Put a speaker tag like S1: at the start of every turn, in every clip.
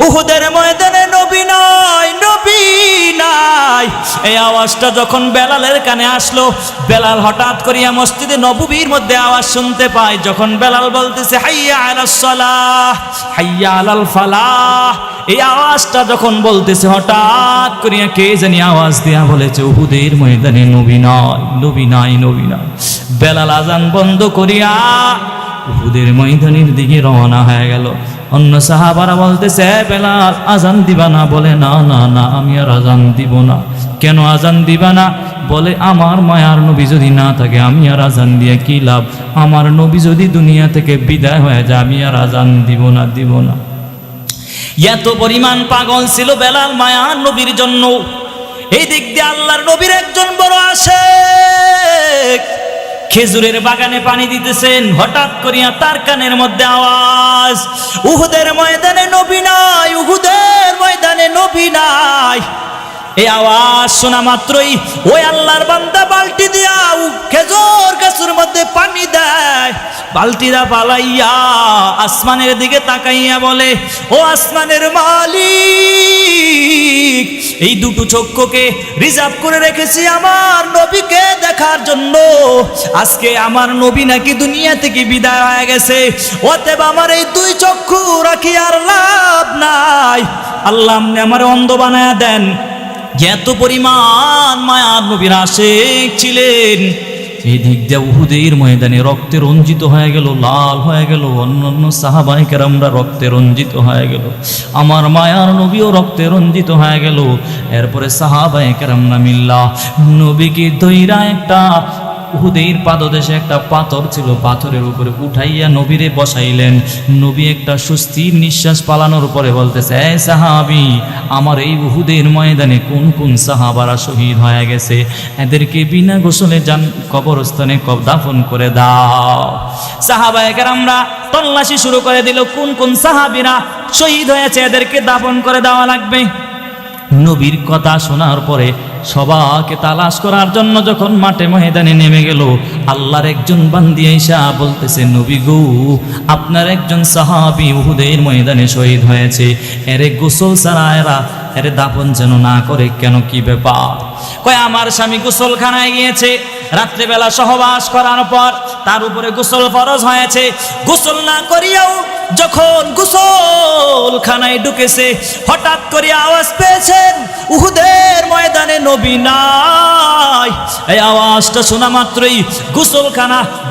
S1: উহুদের ময়দানে নবী নাই, নবী নাই। এই আওয়াজটা যখন বেলালের কানে আসলো, বেলাল হঠাৎ করিয়া মসজিদে নববীর মধ্যে আওয়াজ শুনতে পায়। যখন বেলাল বলতেছে হাইয়া আলাস সালাহ, হাইয়া আলাল ফালাহ, এই আওয়াজটা যখন বলতেছে, হঠাৎ করিয়া কে জানি আওয়াজ দিয়া বলেছে উহুদের ময়দানে নবী নাই, নবী নাই, নবী নাই। বেলাল আজান বন্ধ করিয়া উহুদের ময়দানের দিকে রওনা হয়ে গেল। অন্য সাহাবারা বলতেছে বেলাল আজান দিবা না? বলে না না না, আমি আর আজান দিব না। কেন আজান দিবা না? বলে আমার মায়ার নবী যদি না থাকে আমি আর আজান দিয়ে কি লাভ? আমার নবী যদি দুনিয়া থেকে বিদায় হয়ে যায় আমি আর আজান দিব না, দিব না। এত পরিমাণ পাগল ছিল বেলাল মায়ার নবীর জন্য। এই দিক দিয়ে আল্লাহর নবীর একজন বড় আশিক খেজুরের বাগানে পানি দিতেছেন, হঠাৎ করিয়া তার কানের মধ্যে আওয়াজ উহুদের ময়দানে নবী নাই, উহুদের ময়দানে নবী নাই। এই আওয়াজ শোনা মাত্রই ওই আল্লাহর বান্দা বালতি দিয়া খেজুর গাছের মধ্যে পানি দেয়। বালতিটা পালাইয়া আসমানের দিকে তাকাইয়া বলে ও আসমানের মালিক, এই দুটো চক্ষুকে রিজার্ভ করে রেখেছি আমার নবীকে দেখার জন্য। আজকে আমার নবী নাকি দুনিয়া থেকে বিদায় হয়ে গেছে, অতএব আমার এই দুই চক্ষু রাখি আর লাভ নাই। আল্লাহ আপনি আমার অন্ধ বানায়া দেন। এত পরিমাণ মায়ার নবীর আশিক ছিলেন। এই দিক দিয়ে উহুদের ময়দানে রক্তে রঞ্জিত হয়ে গেল, লাল হয়ে গেল। অন্যান্য সাহাবায়ে কেরামরা রক্তে রঞ্জিত হয়ে গেল, আমার মায়ার নবীও রক্তে রঞ্জিত হয়ে গেল। এরপরে সাহাবায়ে কেরামরা মিল্লা নবীকে দইরা একটা উহুদের পাদদেশে একটা পাথর ছিল, পাথরের উপরে উঠাইয়া নবীরে বসাইলেন। নবী একটা স্বস্তির নিঃশ্বাস পালানোর পরে বলতেছে এই সাহাবী, আমার এই উহুদের ময়দানে কোন কোন সাহাবারা শহীদ হয়ে গেছে, এদেরকে বিনা গোসলে যান কবরস্থানে দাফন করে দাও। সাহাবায়ে কেরামরা তল্লাশি শুরু করে দিল, কোন কোন সাহাবীরা শহীদ হয়েছে এদেরকে দাফন করে দেওয়া লাগবে। নবীর কথা শোনার পরে সবাইকে তালাশ করার জন্য যখন মাঠে ময়দানে নেমে গেল, আল্লাহর একজন বান্দি আইসা বলতেছে নবী গো, আপনার একজন সাহাবী উহুদের ময়দানে শহীদ হয়েছে, এরে গোসল ছাড়া এরে দাফন যেন না করে। কেন, কি ব্যাপার? কয় আমার স্বামী গোসলখানায় গিয়েছে, রাত্রিবেলা সহবাস করার পর তার উপরে গোসল ফরজ হয়েছে। গোসল না করিয়াও যখন গোসলখানায় ঢুকেছে, হঠাৎ করে আওয়াজ পেয়েছেন উহুদের ময়দানে নবী নাই। এই আওয়াজটা শোনা মাত্রই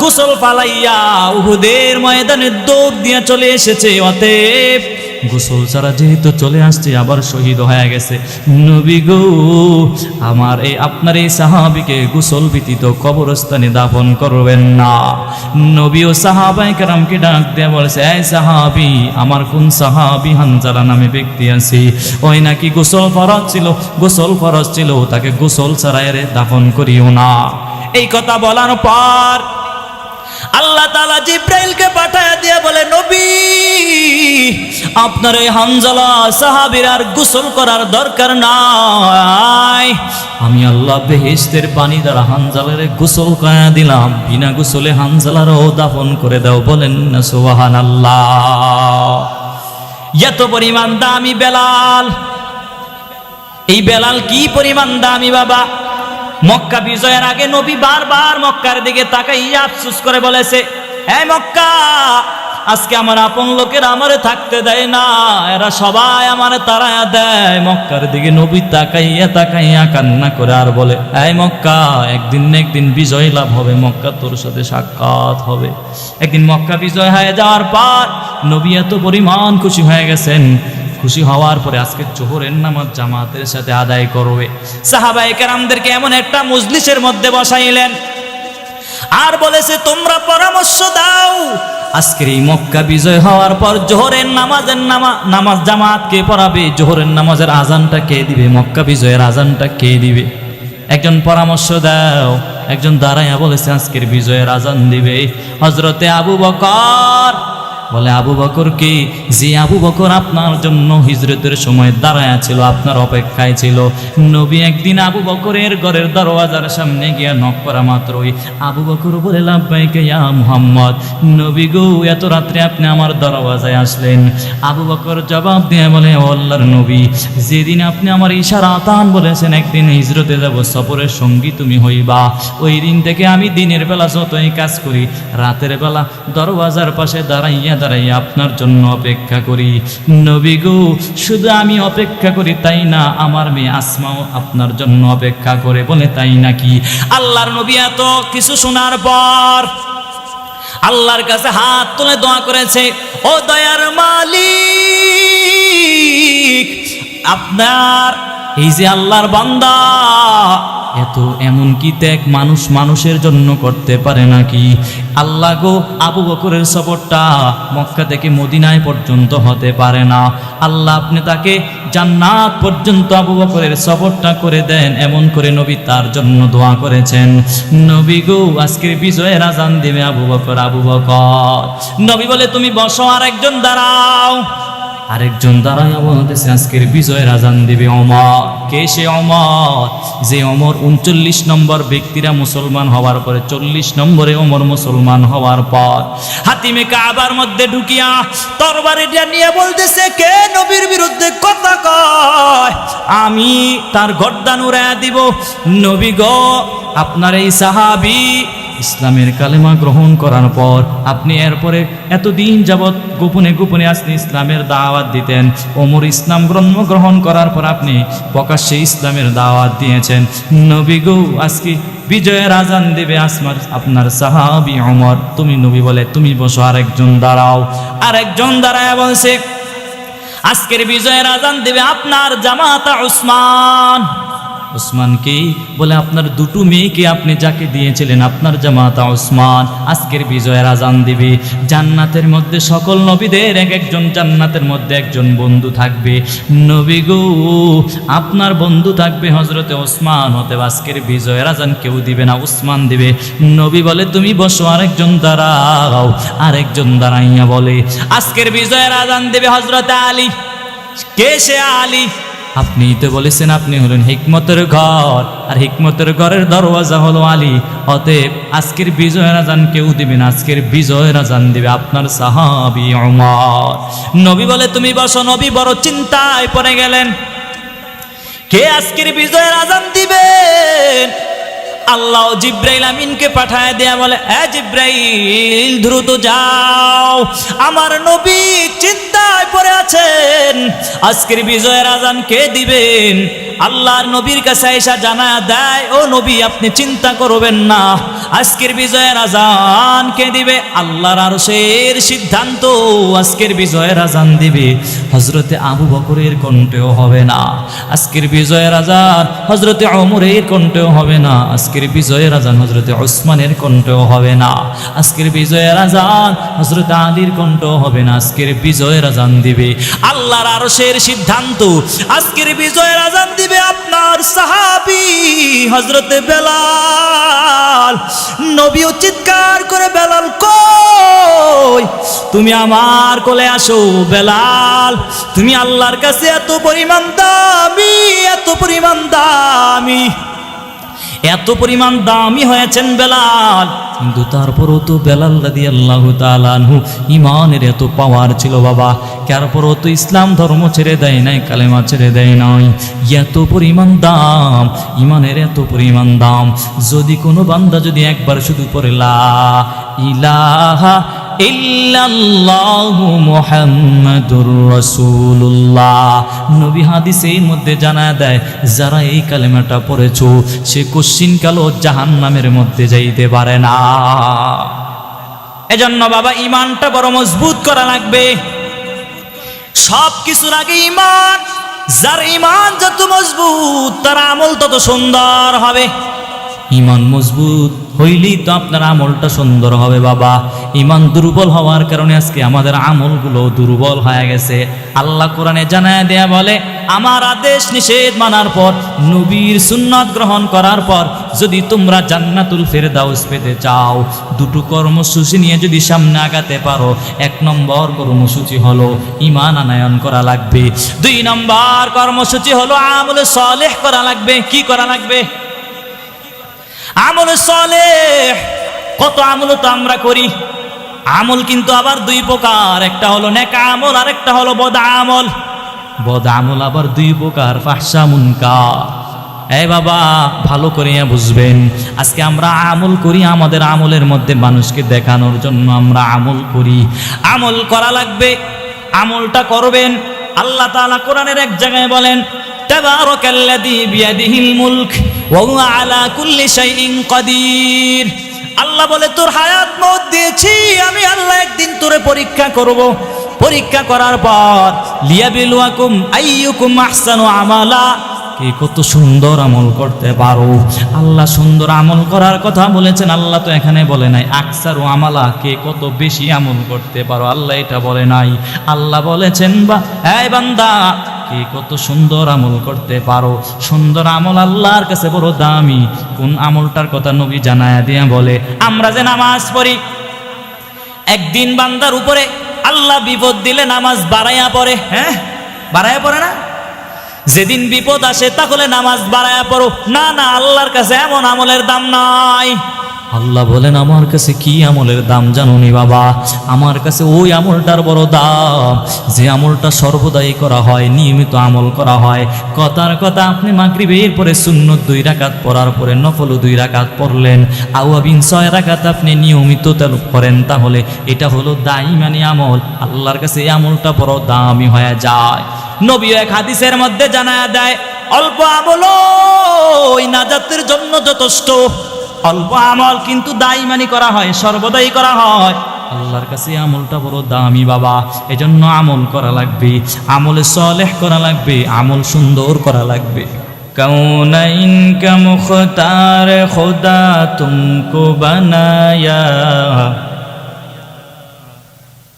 S1: গোসল পালাইয়া উহুদের ময়দানে দৌড় দিয়ে চলে এসেছে। অতএব গোসল ছাড়া যেহেতু চলে আসছে, আবার শহীদ হয়ে গেছে। নবী গো, আমার আপনার এই সাহাবীকে গোসল ব্যতীত কবরস্থানে দাফন করবেন না। নবী ও সাহাবায়ে কেরামকে ডাক দিয়ে বলেছে এই সাহাবী, আমার কোন সাহাবী হানজালা নামে ব্যক্তি আছে, ওই নাকি গোসল ফরজ ছিল, তাকে গোসল ছাড়া এর দাফন করিও না। এই কথা বলার পর আল্লাহ তাআলা জিব্রাইলকে পাঠায়া দিয়ে বলে নবী, আপনার এই হানজালা সাহাবীর আর গোসল করার দরকার নাই। আমি আল্লাহ বেহেশতের পানি দ্বারা হানজালারে গোসল করায়া দিলাম, বিনা গোসলে হানজালারও দাফন করে দাও। বলেন না সুবহানাল্লাহ। এত পরিমাণ দামি বেলাল। এই বেলাল কি পরিমাণ দামি বাবা! মক্কা বিজয়ের আগে নবী বারবার মক্কার দিকে তাকাইয়া আফসোস করে বলেছে এই মক্কা, আজকে আমার আপন লোকেরা আমারে থাকতে দেয় না, এরা সবাই আমারে তাড়ায়া দেয়। মক্কার দিকে নবী তাকাইয়া তাকাইয়া কান্না করে আর বলে এই মক্কা, একদিন না একদিন বিজয় লাভ হবে, মক্কা তোর সাথে সাক্ষাৎ হবে। একদিন মক্কা বিজয় হয়ে যাওয়ার পর নবী এত পরিমাণ খুশি হয়ে গেছেন, খুশি হওয়ার পরে আজকে জোহরের নামাজ জামাতের সাথে আদায় করবে। সাহাবায়ে কেরামদেরকে এমন একটা মজলিসের মধ্যে বসাইলেন আর বলেছে তোমরা পরামর্শ দাও, আজকের এই মক্কা বিজয় হওয়ার পর জোহরের নামাজ জামাত কে পড়াবে, জোহরের নামাজের আজানটা কে দিবে, মক্কা বিজয়ের আজানটা কে দিবে? একজন পরামর্শ দাও। একজন দাঁড়াইয়া বলেছে আজকের বিজয়ের আজান দিবে হযরতে আবু বকর বলে আবু বকর কে? যে আবু বকর আপনার জন্য হিজরতের সময় দাঁড়ায় ছিল, আপনার অপেক্ষায় ছিল। নবী একদিন আবু বকরের ঘরের দরওয়াজার সামনে গিয়ে নক করা মাত্রই আবু বকর বলে লাব্বাইকা ইয়া মুহাম্মদ, নবী গো এত রাত্রে আপনি আমার দরওয়াজায় আসলেন? আবু বকর জবাব দিয়ে বলে, ও আল্লাহর নবী, যেদিন আপনি আমার ইশারা আতান বলেছেন একদিন হিজরতে যাব, সফরের সঙ্গী তুমি হইবা, ওই দিন থেকে আমি দিনের বেলা যতই কাজ করি, রাতের বেলা দরওয়াজার পাশে দাঁড়াইয়া দাঁড়াইয়া আপনার জন্য অপেক্ষা করি। নবী গো শুধু আমি অপেক্ষা করি তাই না, আমার মেয়ে আসমাও আপনার জন্য অপেক্ষা করে। বলে তাই নাকি? আল্লাহর নবী এত কিছু শোনার পর আল্লাহর কাছে হাত তুলে দোয়া করেছে, ও দয়ার মালিক, আপনার এই যে আল্লাহর বান্দা এত এমন কি ত্যাগ মানুষের জন্য করতে পারে নাকি? আল্লাহ গো, আবু বকরের সফরটা মক্কা থেকে মদিনায় পর্যন্ত হতে পারে না, আল্লাহ আপনি তাকে জান্নাত পর্যন্ত আবু বকরের সফরটা করে দেন। এমন করে নবী তার জন্য দোয়া করেছেন। নবী গো আজকের বিজয়ের আজান দেবে আবু বকর। নবী বলে তুমি বসো, আর একজন দাঁড়াও। আরেকজন দাঁড়ায় বলতেছে আজকের বিজয়ের আজান দিবে ওমর। কে সে ওমর? যে ওমর 39 নম্বর ব্যক্তিরা মুসলমান হওয়ার পরে 40 নম্বরে ওমর মুসলমান হওয়ার পর হাতিমে কাবার মধ্যে ঢুকিয়া তরবারিটা নিয়ে বলতেছে, কে নবীর বিরুদ্ধে কথা কয় আমি তার গর্দান উড়াইয়া দিব। নবী গো, আপনার এই সাহাবী ইসলামের কালেমা গ্রহণ করার পর আপনি এরপরে এতদিন যাবৎ গোপনে গোপনে আপনি ইসলামের দাওয়াত দিতেন, ওমর ইসলাম গ্রহণ করার পর আপনি প্রকাশ্যে ইসলামের দাওয়াত দিয়েছেন। নবী গো আজকে বিজয়ের আজান দেবে আপনার সাহাবী ওমর। তুমি নবী বলে তুমি বসো, আরেকজন দাঁড়াও। আরেকজন দাঁড়ায় বলছে আজকের বিজয়ের আজান দেবে আপনার জামাতা উসমান। উসমান কে? বলে আপনার দুটো মেয়েকে আপনি যাকে দিয়েছিলেন আপনার জামাতা উসমান আজকের বিজয়ের আজান দিবে। জান্নাতের মধ্যে সকল নবীদের এক একজন জান্নাতের মধ্যে একজন বন্ধু থাকবে। নবী গো আপনার বন্ধু থাকবে হযরতে ওসমান, হতে আজকের বিজয়ের আজান কেউ দিবে না, উসমান দিবে। নবী বলে তুমি বসো, আরেকজন দাঁড়াও। আরেকজন দাঁড়াইয়া বলে আজকের বিজয়ের আজান দেবে হযরতে আলী। কে সে আলী? আপনি তো বলেছেন আপনি হলেন হিকমতের ঘর, আর হিকমতের ঘরের দরওয়াজা হলো আলী। অতএব আজকের বিজয়ের আজান কেউ দিবে না, আজকের বিজয়ের আজান দিবে আপনার সাহাবী ওমর। নবী বলে তুমি বসো। নবী বড় চিন্তায় পড়ে গেলেন, কে আজকের বিজয়ের আজান দিবেন? আল্লাহ জিব্রাইল আমিনকে পাঠায় দেয়া বলে, এ জিব্রাইল দ্রুত যাও, আমার নবী চিন্তায় পড়ে আছেন, আজকের বিজয়ের আজান কে দিবেন? আল্লাহর নবীর কাছে এসে জানা দেয়, ও নবী আপনি চিন্তা করবেন না, আজকের বিজয়ের আজান কে দিবে? আল্লাহর আরশের সিদ্ধান্ত, আজকের বিজয়ের আজান দিবে হযরতে আবু বকরের কণ্ঠেও হবে না, আজকের বিজয়ের আজান হযরতে ওমরের কণ্ঠেও হবে না, আজকের বিজয়ের আজান হযরতে ওসমানের কণ্ঠেও হবে না, আজকের বিজয়ের আজান হযরতে আলীর কণ্ঠেও হবে না, আজকের বিজয়ের আজান দিবে আল্লাহর আরশের সিদ্ধান্ত। আজকের বিজয়ের আজান দিবে আপনার সাহাবী হযরতে বেলাল। নবীও চিৎকার করে, বেলাল কই? তুমি আমার কোলে আসো বেলাল, তুমি আল্লাহর কাছে এত পরিমাণ দামি, এত পরিমাণ দামি, এত পরিমাণ দামি হয়েছেন বেলাল। কিন্তু তারপরও তো বেলাল রাদিয়াল্লাহু তাআলা আনহু ইমানের এত পাওয়ার ছিল বাবা, তারপরও তো ইসলাম ধর্ম ছেড়ে দেয় নাই, কালেমা ছেড়ে দেয় নাই। এত পরিমাণ দাম, ইমানের এত পরিমাণ দাম। যদি কোনো বান্দা যদি একবার শুধু পড়ে লা ইলাহা ইল্লাল্লাহু মুহাম্মাদুর রাসূলুল্লাহ, নবী হাদিসের মধ্যে জানায় দেয় যারা এই কালেমাটা পড়েছো সে কোশ্চিন কালো জাহান্নামের মধ্যে যাইতে পারে না। এজন্য বাবা ঈমানটা বড় মজবুত করা লাগবে। সব কিছুর আগে ঈমান। যার ঈমান যত মজবুত তার আমল তত সুন্দর হবে। ঈমান মজবুত হইলেই তো আপনার আমলটা সুন্দর হবে বাবা। ইমান দুর্বল হওয়ার কারণে আজকে আমাদের আমলগুলো দুর্বল হয়ে গেছে। আল্লাহ কোরআনে জানায় দেয়া বলে, আমার আদেশ নিষেধ মানার পর, নবীর সুন্নাত গ্রহণ করার পর যদি তোমরা জান্নাতুল ফেরদাউস পেতে চাও, দুটো কর্মসূচি নিয়ে যদি সামনে আগাতে পারো, 1 নম্বর কর্মসূচি হলো ঈমান আনয়ন করা লাগবে। 2 নম্বর কর্মসূচি হলো আমলে সালেহ করা লাগবে। কি করা লাগবে? আমলে সালেহ। কত আমল তো আমরা করি। আমল কিন্তু আবার 2 প্রকার, একটা হলো নেক আমল আর একটা হলো বদ আমল। বদ আমল আবার 2 প্রকার, ফাহশা মুনকার। এই বাবা ভালো করে বুঝবেন, আজকে আমরা আমল করি, আমাদের আমলের মধ্যে মানুষকে দেখানোর জন্য আমরা আমল করি। আমল করা লাগবে, আমলটা করবেন। আল্লাহ তাআলা কোরআনের এক জায়গায় বলেন, তাবারাকাল্লাযী বিয়াদিহিল মুলক ওয়া হুয়া আলা কুল্লি শাইইন কাদির। আল্লাহ বলে, তোর হায়াত মত দিয়েছি আমি আল্লাহ, একদিন তোরে পরীক্ষা করব। পরীক্ষা করার পর লিয়াবিলুয়াকুম আইয়ুকুম আহসানু আমালা, কে কত সুন্দর আমল করতে পারো। আল্লাহ সুন্দর আমল করার কথা বলেছেন, আল্লাহ তো এখানে বলে নাই আকসারু আমালা, কে কত বেশি আমল করতে পারো, আল্লাহ এটা বলে নাই। আল্লাহ বলেছেন, বা এই বান্দা কে কত সুন্দর আমল করতে পারো। সুন্দর আমল আল্লাহর কাছে বড় দামি। কোন আমলটার কথা নবী জানায়া দিয়া বলে, আমরা যে নামাজ পড়ি, একদিন বান্দার উপরে আল্লাহ বিপদ দিলে নামাজ বাড়াইয়া পড়ে। হ্যাঁ, বাড়াইয়া পড়ে না? যেদিন বিপদ আসে তাহলে নামাজ বাড়াইয়া পড়ো। না না, আল্লাহর কাছে এমন আমলের দাম নাই। আল্লাহ বলেন, আমার কাছে কি আমলের দাম জানুনি বাবা? আমার কাছে ওই আমলটার বড় দাম, যে আমলটা সর্বদাই করা হয়, নিয়মিত আমল করা হয়। কথার কথা, আপনি মাগরিবের পরে সুন্নত 2 রাকাত পড়ার পরে নফল 2 রাকাত পড়লেন, আওয়াবিন 6 রাকাত আপনি নিয়মিত তেল করেন, তাহলে এটা হলো দাইমানি আমল। আল্লাহর কাছে এই আমলটা বড় দামি হয়ে যায়। নবী এক হাদিসের মধ্যে জানায়া দেয়, অল্প আমল ওই নাজাতের জন্য যথেষ্ট। অল্প আমল কিন্তু দাইমানি করা হয়, সর্বদাই করা হয়। আল্লাহর কাছে আমলটা বড় দামি বাবা। এজন্য আমল করা লাগবে, আমলে সালেহ করা লাগবে, আমল সুন্দর করা লাগবে। কৌনাইন কা মুখতার খুদা তুমকো বানায়া,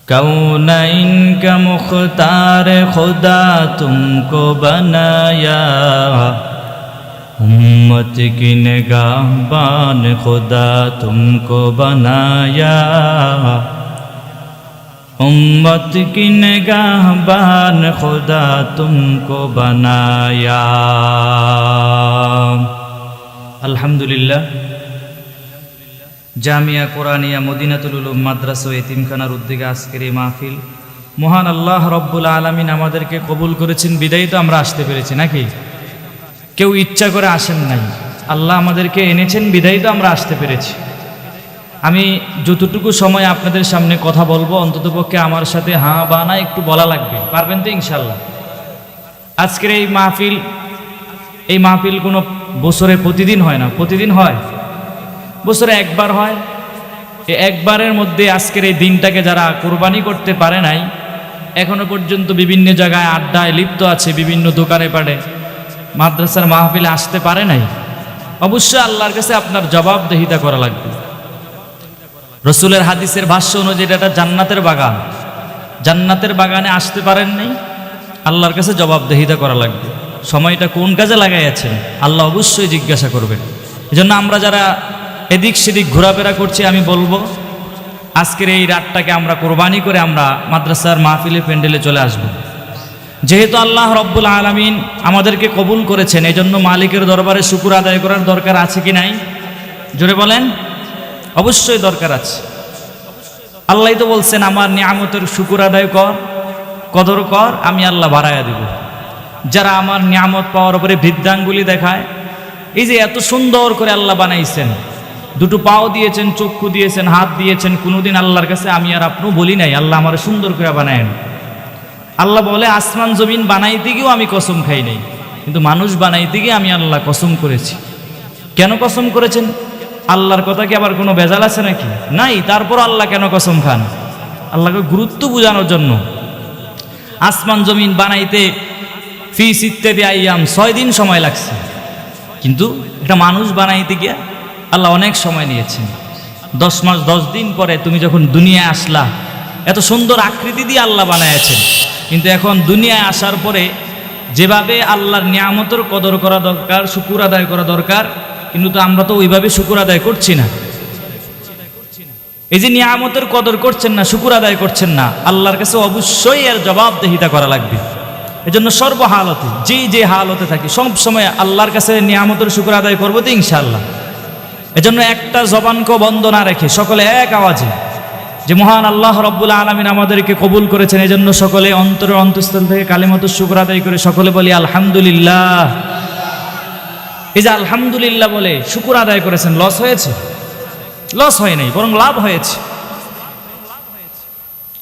S1: কৌনাইন কা মুখতার খুদা তুমকো বানায়া, उम्मत की निगाहबान खुदा तुमको बनाया, उम्मत की निगाहबान खुदा तुमको बनाया। अल्हम्दुलिल्लाह, জামিয়া কোরআনিয়া মদিনাতুল উলুম মাদ্রাসা ও এতিমখানার উদ্যোগে আজকের এই মাহফিল মহান আল্লাহ রব্বুল আলামিন আমাদেরকে কবুল করেছেন, বিদায়ী তো আমরা আসতে পেরেছি নাকি? কেউ ইচ্ছা করে আসেন নাই, আল্লাহ আমাদেরকে এনেছেন, বিদায়ী তো আমরা আসতে পেরেছি। আমি যতটুকু সময় আপনাদের সামনে কথা বলবো, অন্ততপক্ষে আমার সাথে হা বা না একটু বলা লাগবে। পারবেন তো ইনশাল্লাহ? আজকের এই মাহফিল কোনো বছরে প্রতিদিন হয় না, প্রতিদিন হয়, বছরে একবার হয়। এই একবারের মধ্যে আজকের এই দিনটাকে যারা কোরবানি করতে পারে নাই, এখনো পর্যন্ত বিভিন্ন জায়গায় আড্ডায় লিপ্ত আছে, বিভিন্ন দোকানে পাড়ে, মাদ্রাসার মাহফিলে আসতে পারে নাই, অবশ্যই আল্লাহর কাছে আপনার জবাবদিহিতা করা লাগবে। রসুলের হাদিসের ভাষ্য অনুযায়ী এটা জান্নাতের বাগান, জান্নাতের বাগানে আসতে পারেন নাই, আল্লাহর কাছে জবাবদিহিতা করা লাগবে। সময়টা কোন কাজে লাগাইয়াছেন আল্লাহ অবশ্যই জিজ্ঞাসা করবেন। এজন্য আমরা যারা এদিক সেদিক ঘোরাফেরা করছি, আমি বলবো আজকের এই রাতটাকে আমরা কোরবানি করে আমরা মাদ্রাসার মাহফিলে প্যান্ডেলে চলে আসব। যেহেতু আল্লাহ রব্বুল আলামিন আমাদেরকে কবুল করেছেন, এজন্য মালিকের দরবারে শুকর আদায় করার দরকার আছে কি নাই? জোরে বলেন। অবশ্যই দরকার আছে। আল্লাহ তো বলছেন, আমার নিয়ামতের শুকর আদায় কর, কদর কর, আমি আল্লাহ বাড়াইয়া দেব। যারা আমার নিয়ামত পাওয়ার উপরে বৃদ্ধাঙ্গুলি দেখায়, এই যে এত সুন্দর করে আল্লাহ বানাইছেন, দুটো পাও দিয়েছেন, চক্ষু দিয়েছেন, হাত দিয়েছেন, কোনোদিন আল্লাহর কাছে আমি আর আপনিও বলি নাই আল্লাহ আমার সুন্দর করে বানায়েন। আল্লাহ বলে, আসমান জমিন বানাইতে গিয়েও আমি কসম খাই নাই, কিন্তু মানুষ বানাইতে গিয়ে আমি আল্লাহ কসম করেছি। কেন কসম করেছেন? আল্লাহর কথা কি আবার কোনো ভেজাল আছে নাকি? নাই। তারপর আল্লাহ কেন কসম খান? আল্লাহকে গুরুত্ব বোঝানোর জন্য। আসমান জমিন বানাইতে ফি সিত্তাতি আইয়াম 6 দিন সময় লাগছে, কিন্তু একটা মানুষ বানাইতে গিয়া আল্লাহ অনেক সময় নিয়েছেন। 10 মাস 10 দিন পরে তুমি যখন দুনিয়ায় আসলা, এত সুন্দর আকৃতি দিয়ে আল্লাহ বানাইছেন, কিন্তু এখন দুনিয়ায় আসার পরে যেভাবে আল্লাহর নিয়ামতের কদর করা দরকার, শুকুর আদায় করা দরকার, কিন্তু তো আমরা তো ওইভাবে শুকুর আদায় করছি না। এই যে নিয়ামতের কদর করছেন না, শুকুর আদায় করছেন না, আল্লাহর কাছে অবশ্যই এর জবাবদিহিতা করা লাগবে। এজন্য সর্বহালতে যে হালতে থাকি সব সময় আল্লাহর কাছে নিয়ামতের শুকুর আদায় করবো তো ইনশাআল্লাহ। এজন্য একটা জবানকে বন্ধ না রেখে সকলে এক আওয়াজে যে মহান আল্লাহ রব্বুল আলামিন আমাদেরকে কবুল করেছেন, এজন্য সকলে অন্তরের অন্তঃস্থল থেকে কালিমাতুর শুকর আদায় করে সকলে বলি আলহামদুলিল্লাহ। এই যে আলহামদুলিল্লাহ বলে শুকর আদায় করেছেন, লস হয়েছে? লস হয় নাই, বরং লাভ হয়েছে।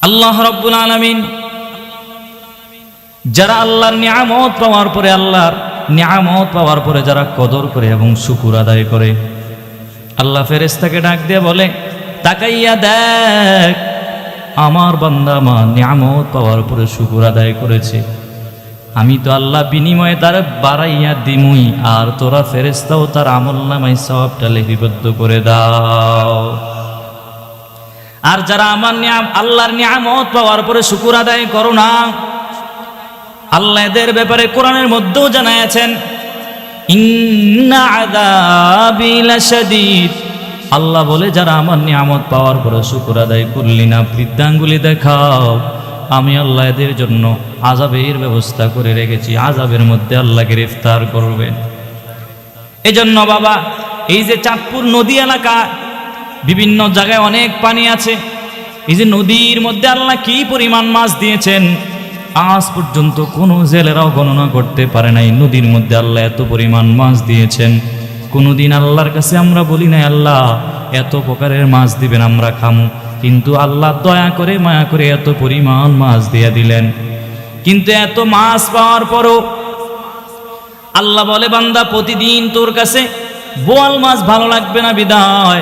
S1: আল্লাহ রব্বুল আলামিন যারা আল্লাহর নিয়ামত পাওয়ার পরে, আল্লাহর নিয়ামত পাওয়ার পরে যারা কদর করে এবং শুকর আদায় করে, আল্লাহ ফেরেশতাকে ডাক দিয়ে বলে, তাকাইয়া দেখ আমার বান্দা আমার নিয়ামত পাওয়ার পরে শুকর আদায় করেছে, আমি তো আল্লাহ বিনিময়ে তার বাড়াইয়া দিমুই, আর তোরা ফেরেশতাও তার আমলনামায় সওয়াবটা লিপিবদ্ধ করে দাও। আর যারা আমার আল্লাহর নিয়ামত পাওয়ার পরে শুকর আদায় করো না, আল্লাহ এদের ব্যাপারে কোরআনের মধ্যেও জানাইছেন, ইন্না আযাবি লাশাদীদ। আল্লাহ বলে যারা আমার নিয়ামত পাওয়ার পরে শুকর আদায় করলি না, বৃদ্ধাঙ্গুলি দেখাও, আমি আল্লাহ এদের জন্য আযাবের ব্যবস্থা করে রেখেছি, আযাবের মধ্যে আল্লাহ গ্রেফতার করবেন। এজন্য বাবা, এই যে চাঁদপুর নদী এলাকা, বিভিন্ন জায়গায় অনেক পানি আছে, এই যে নদীর মধ্যে আল্লাহ কি পরিমাণ মাছ দিয়েছেন, আজ পর্যন্ত কোনো জেলেরাও গণনা করতে পারে নাই। নদীর মধ্যে আল্লাহ এত পরিমাণ মাছ দিয়েছেন, কোনোদিন আল্লাহর কাছে আমরা বলি নাই আল্লাহ এত প্রকারের মাছ দিবেন আমরা খামু, কিন্তু আল্লাহ দয়া করে মায়া করে এত পরিমাণ মাছ দিয়ে দিলেন। কিন্তু এত মাছ পাওয়ার পরও আল্লাহ বলে, বান্দা প্রতিদিন তোর কাছে বোয়াল মাছ ভালো লাগবে না, বিদায়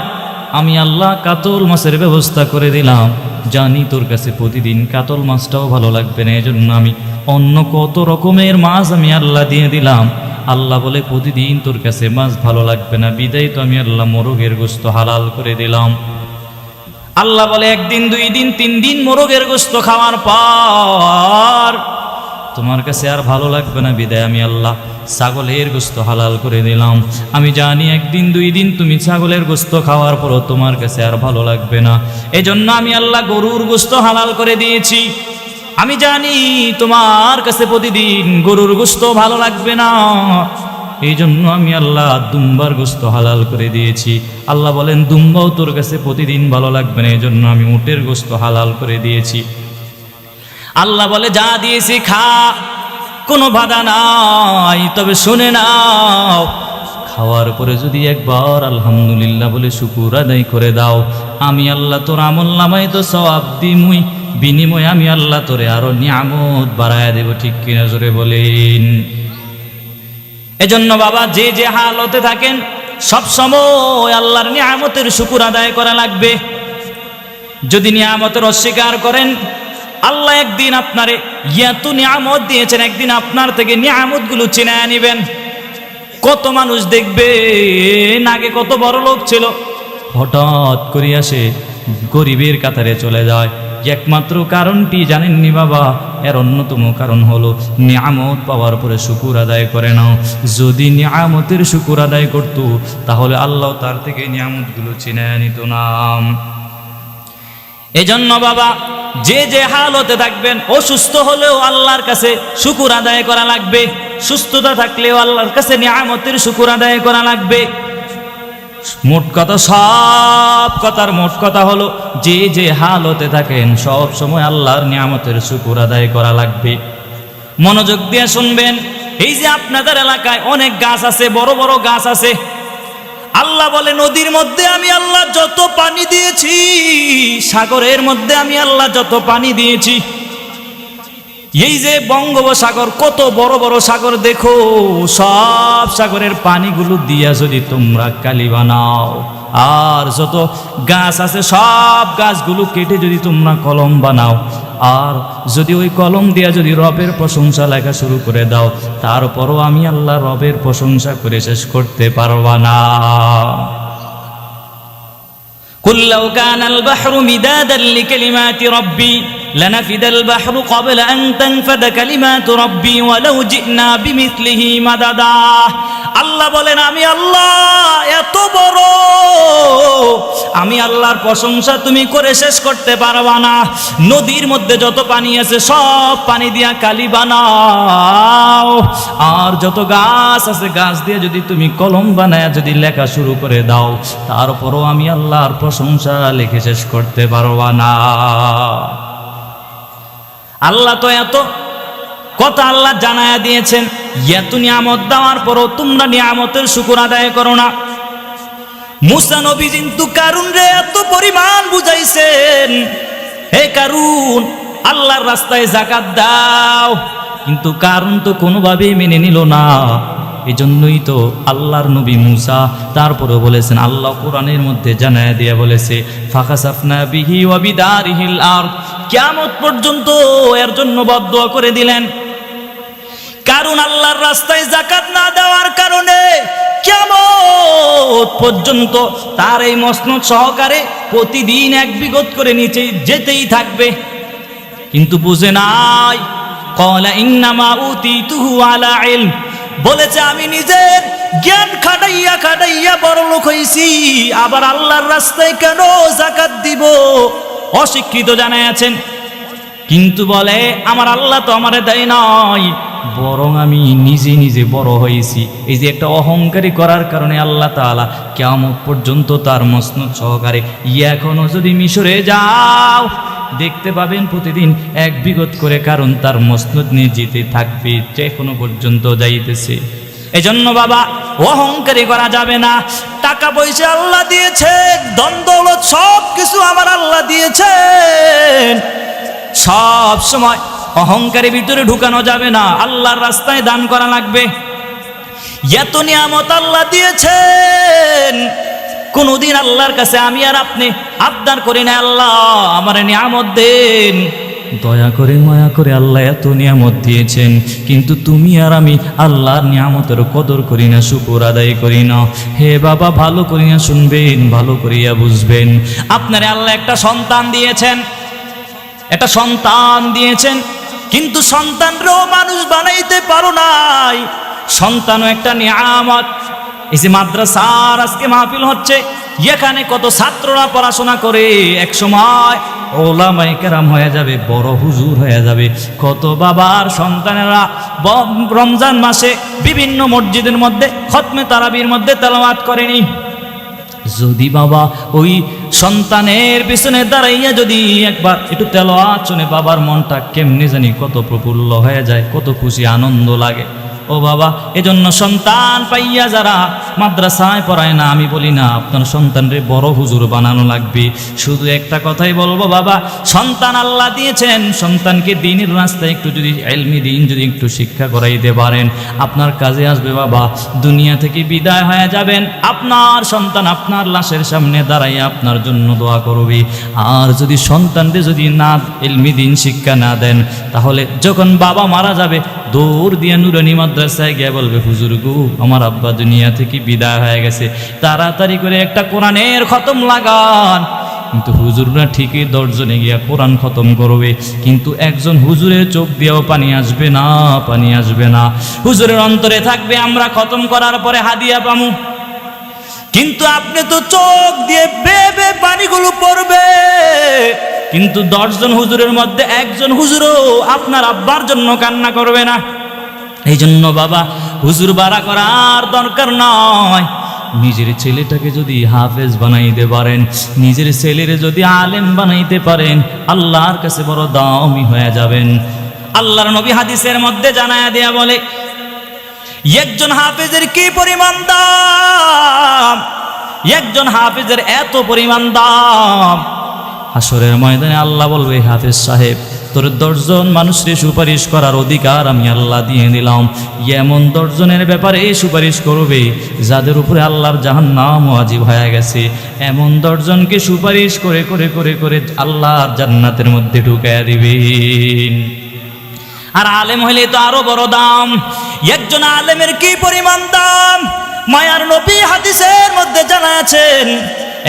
S1: আমি আল্লাহ কাতল মাছের ব্যবস্থা করে দিলাম, জানি তোর কাছে প্রতিদিন কাতল মাছটাও ভালো লাগবে না, এজন্য আমি অন্য কত রকমের মাছ আমি আল্লাহ দিয়ে দিলাম। আল্লাহ বলে প্রতিদিন তোর কাছে মাছ ভালো লাগবে না, বিদায় তো আমি আল্লাহ মোরগের গোশত হালাল করে দিলাম। আল্লাহ বলে একদিন 2 দিন 3 দিন মোরগের গোশত খাওয়ার পর তোমার কাছে আর ভালো লাগবে না, বিদায় আমি আল্লাহ ছাগলের গোশত হালাল করে দিলাম। আমি জানি একদিন 2 দিন তুমি ছাগলের গোশত খাওয়ার পরও তোমার কাছে আর ভালো লাগবে না, এজন্য আমি আল্লাহ গরুর গোশত হালাল করে দিয়েছি। আমি জানি তোমার কাছে প্রতিদিন গরুর গোশত ভালো লাগবে না, এই জন্য আমি আল্লাহ দুম্বার গোশত হালাল করে দিয়েছি। আল্লাহ বলেন দুম্বাও তোর কাছে প্রতিদিন ভালো লাগবে না, এই জন্য আমি উটের গোশত হালাল করে দিয়েছি। আল্লাহ বলে যা দিয়েছি খা, কোনো বাধা নাই, তবে শুনে নাও, খাওয়ার পরে যদি একবার আলহামদুলিল্লাহ বলে শুকুর আদায় করে দাও, আমি আল্লাহ তোর আমলনামায় তো সওয়াব দিমুই, বিনিময়ে আমি আল্লাহ তোরে আরো নিয়ামত বাড়ায় দেব। ঠিক কিনা জোরে বলেন? এজন্য বাবা যে হালতে থাকেন সব সময় আল্লাহর নিয়ামতের শুকুর আদায় করা লাগবে। যদি নিয়ামতের অস্বীকার করেন, আল্লাহ একদিন আপনারে এত নিয়ামত দিয়েছেন, একদিন আপনার থেকে নিয়ামতগুলো চিনায় নিবেন। কত মানুষ দেখবেন আগে কত বড় লোক ছিল, হঠাৎ করে আসে গরিবের কাতারে চলে যায়। একমাত্র কারণটি জানেননি বাবা? এর অন্যতম কারণ হলো নিয়ামত পাওয়ার পরে শুকুর আদায় করে নাও। যদি নিয়ামতের শুকুর আদায় করত, তাহলে আল্লাহ তার থেকে নিয়ামতগুলো চিনায় নিত না। এজন্য বাবা যে হালতে থাকবেন, অসুস্থ হলেও আল্লাহর কাছে শুকুর আদায় করা লাগবে, সুস্থতা থাকলেও আল্লাহর কাছে নিয়ামতের শুকুর আদায় করা লাগবে। মোট কথা, সব কথার মোট কথা হলো যে হালতে থাকেন সব সময় আল্লাহর নিয়ামতের শুকুর আদায় করা লাগবে। মনোযোগ দিয়ে শুনবেন। এই যে আপনাদের এলাকায় অনেক গাছ আছে, বড় বড় গাছ আছে, আল্লাহ বলে নদীর মধ্যে আমি আল্লাহ যত পানি দিয়েছি, সাগরের মধ্যে আমি আল্লাহ যত পানি দিয়েছি, এই যে বঙ্গোপসাগর কত বড় বড় সাগর দেখো, সব সাগরের পানিগুলো দিয়া যদি তোমরা কালি বানাও, আর যত গাছ আছে সব গাছগুলো কেটে যদি তোমরা কলম বানাও, আর যদি ওই কলম দিয়া যদি রবের প্রশংসা লেখা শুরু করে দাও, তারপরও আমি আল্লাহ রবের প্রশংসা করে শেষ করতে পারবা না। কুল লাউ কানাল বাহরু মিদাদান লিকালিমাতি রাব্বি লানাফিদাল বাহরু ক্বাবলা আন তানফাদা কালিমাতু রাব্বি ওয়ালাউ জিনা বিমিসলিহি মাদাদা। আল্লাহ বলেন, আমি আল্লাহ এত বড়, আমি আল্লাহর প্রশংসা তুমি করে শেষ করতে পারবা না। নদীর মধ্যে যত পানি আছে সব পানি দিয়া কালি বানাও, আর যত গাছ আছে গাছ দিয়ে যদি তুমি কলম বানায় যদি লেখা শুরু করে দাও, তারপরও আমি আল্লাহর প্রশংসা লিখে শেষ করতে পারবা না। আল্লাহ তো এত কথা আল্লাহ জানায়া দিয়েছেন, এত নিয়ামত দেওয়ার পরও তোমরা নিয়ামতের শুকর আদায় করো না। মুসা নবী কিন্তু কারুন রে এত পরিমাণ বুঝাইছেন, হে কারুন আল্লাহর রাস্তায় যাকাত দাও, কিন্তু কারুন তো কোনোভাবেই মেনে নিল না। এজন্যই তো আল্লাহর নবী মুসা তারপরে বলেছেন, আল্লাহ কোরআনের মধ্যে জানায়া দিয়া বলেছে, ফাখাসাফনা বিহি ওয়া বিদারিহিল আরদ, কিয়ামত পর্যন্ত এর জন্য বদদুয়া করে দিলেন। কারণ আল্লাহর রাস্তায় যাকাত না দেওয়ার কারণে কিয়ামত পর্যন্ত তার এই মসনদ সহকারে প্রতিদিন এক বিগত করে নিচে যেতেই থাকবে। কিন্তু বুঝে নাই, ক্বালা ইন্নামা উতিতুহু আলা ইলম, বলেছে আমি নিজের জ্ঞান খাটাইয়া খাটাইয়া বড় লোক হইছি, আবার আল্লাহর রাস্তায় কেন যাকাত দিব, অশিক্ষিত জানাইয়াছেন। কিন্তু বলে আমার আল্লাহ তো আমারে দেয় নাই, বরং আমি নিজে নিজে বড় হয়েছি। এই যে একটা অহংকারী করার কারণে আল্লাহ তাআলা কিয়ামত পর্যন্ত তার মসনদ সহকারে, এখনো যদি মিশরে যাও দেখতে পাবেন প্রতিদিন এক বিগত করে, কারণ তার মসনদ নিয়ে যেতে থাকবে, এখনো পর্যন্ত যাইতেছে। এজন্য বাবা অহংকারী করা যাবে না। টাকা পয়সা আল্লাহ দিয়েছেন, ধন দৌলত সব কিছু আমার আল্লাহ দিয়েছেন, সব সময় অহংকারের ভিতরে ঢুকানো যাবে না, আল্লাহর রাস্তায় দান করা লাগবে। এত নিয়ামত আল্লাহ দিয়েছেন, কোনদিন আল্লাহর কাছে আমি আর আপনি আবদার করি না, আল্লাহ আমার নিয়ামত দেন। দয়া করে মায়া করে আল্লাহ এত নিয়ামত দিয়েছেন, কিন্তু তুমি আর আমি আল্লাহর নিয়ামতের কদর করি না, শুকর আদায় করি না। হে বাবা ভালো করিয়া শুনবেন, ভালো করিয়া বুঝবেন। আপনারে আল্লাহ একটা সন্তান দিয়েছেন, একটা সন্তান দিয়েছেন, কিন্তু সন্তানরেও মানুষ বানাইতে পারো নাই। সন্তানও একটা নিয়ামত। এই যে মাদ্রাসার আজকে মাহফিল হচ্ছে, এখানে কত ছাত্ররা পড়াশোনা করে এক সময় ওলামায়ে কেরাম হয়ে যাবে, বড় হুজুর হয়ে যাবে। কত বাবার সন্তানেরা রমজান মাসে বিভিন্ন মসজিদের মধ্যে খতমে তারাবির মধ্যে তেলাওয়াত করেনি। যদি বাবা ওই সন্তানের পিছনে দাঁড়াইয়া যদি একবার একটু তেলাওয়াত শুনে, বাবার মনটা কেমনে জানি কত প্রফুল্ল হয়ে যায়, কত খুশি আনন্দ লাগে। ও বাবা, এজন্য সন্তান পাইয়া যারা মাদ্রাসায় পড়ায় না, আমি বলি না আপনার সন্তানরে বড় হুজুর বানানো লাগবে। শুধু একটা কথাই বলবো বাবা, সন্তান আল্লাহ দিয়েছেন, সন্তানকে দ্বীনের রাস্তায় একটু যদি ইলমি দ্বীন যদি একটু শিক্ষা করাইতে পারেন, আপনার কাজে আসবে বাবা। দুনিয়া থেকে বিদায় হয়ে যাবেন, আপনার সন্তান আপনার লাশের সামনে দাঁড়াইয়া আপনার জন্য দোয়া করবে। আর যদি সন্তানদের যদি না ইলমি দ্বীন শিক্ষা না দেন, তাহলে যখন বাবা মারা যাবে দৌড় দিয়ে নুরানি মাদ্রাসায় গিয়ে বলবে, হুজুর গো আমার আব্বা দুনিয়া থেকে বিদায় হয়ে গেছে, তাড়াতাড়ি করে একটা কোরআনের খতম লাগান। কিন্তু হুজুররা ঠিকই 10 জনে গিয়া কোরআন খতম করবে, কিন্তু একজন হুজুরের চোখ দিয়েও পানি আসবে না, পানি আসবে না। হুজুরের অন্তরে থাকবে আমরা খতম করার পরে হাদিয়া পামু, কিন্তু আপনি তো চোখ দিয়ে বেবে পানিগুলো পড়বে, কিন্তু 10 জন হুজুরের মধ্যে একজন হুজুরও আপনার আব্বার জন্য কান্না করবে না। এই জন্য বাবা হুজুর বাড়া করার দরকার নয়। নিজের ছেলেটাকে যদি হাফেজ বানাইতে পারেন, নিজের ছেলেরে যদি আলেম বানাইতে পারেন, আল্লাহর কাছে বড় দামি হয়ে যাবেন। আল্লাহর নবী হাদিসের মধ্যে জানায়া দেয়া বলে, একজন হাফেজের কি পরিমাণ দাম, একজন হাফেজের এত পরিমাণ দাম। হাসরের ময়দানে আল্লাহ বলবে, হাফেজ সাহেব তোর 10 জন মানুষকে সুপারিশ করার অধিকার আমি আল্লাহ দিয়ে দিলাম। এমন 10 জনের ব্যাপারে সুপারিশ করবে যাদের উপরে আল্লাহর জাহান্নাম ওয়াজিব হয়ে গেছে, এমন 10 জনকে সুপারিশ করে করে করে করে আল্লাহর জান্নাতের মধ্যে ঢুকাইয়া দিবেন। আর আলেম হইলে তো আরো বড় দাম। একজন আলেমের কি পরিমাণ দাম, মায়ার নবী হাদিসের মধ্যে জানাচ্ছেন,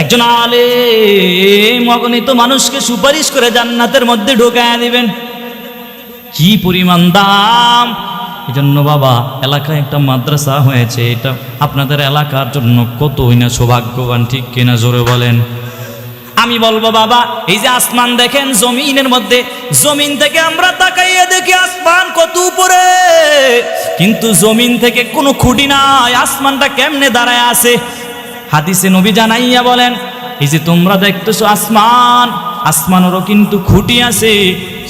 S1: একজন আলেম অগণিত মানুষকে সুপারিশ করে জান্নাতের মধ্যে ঢোকায় দিবেন। কি পরিমাণ দাম! এজন্য বাবা, এলাকায় একটা মাদ্রাসা হয়েছে, এটা আপনাদের এলাকার জন্য কতই না সৌভাগ্যবান, ঠিক কিনা জোরে বলেন। আমি বলবো বাবা, এই যে আসমান দেখেন জমিনের মধ্যে, জমিন থেকে আমরা তাকাইয়ে দেখি আসমান কত উপরে, কিন্তু জমিন থেকে কোনো খুঁটি নাই, আসমানটা কেমনে দাঁড়ায় আছে? হাদিসে নবী জানাইয়া বলেন, এই যে তোমরা দেখতেছো আসমান, আসমানেরও কিন্তু খুঁটি আছে।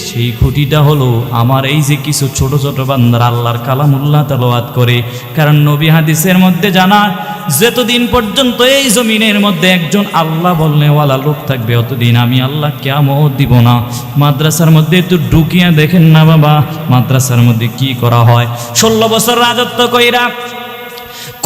S1: সেই খুঁটিটা হলো আমার এই যে কিছু ছোট ছোট বান্দার আল্লাহর কালামুল্লাহ তেলাওয়াত করে। কারণ নবী হাদিসের মধ্যে জানায়, যতদিন পর্যন্ত এই জমিনের মধ্যে একজন আল্লাহ বলনেওয়ালা লোক থাকবে, অতদিন আমি আল্লাহ কিয়ামত দিব না। মাদ্রাসার মধ্যে একটু ঢুকিয়া দেখেন না বাবা, মাদ্রাসার মধ্যে কি করা হয়। 16 বছর রাজত্ব কইরা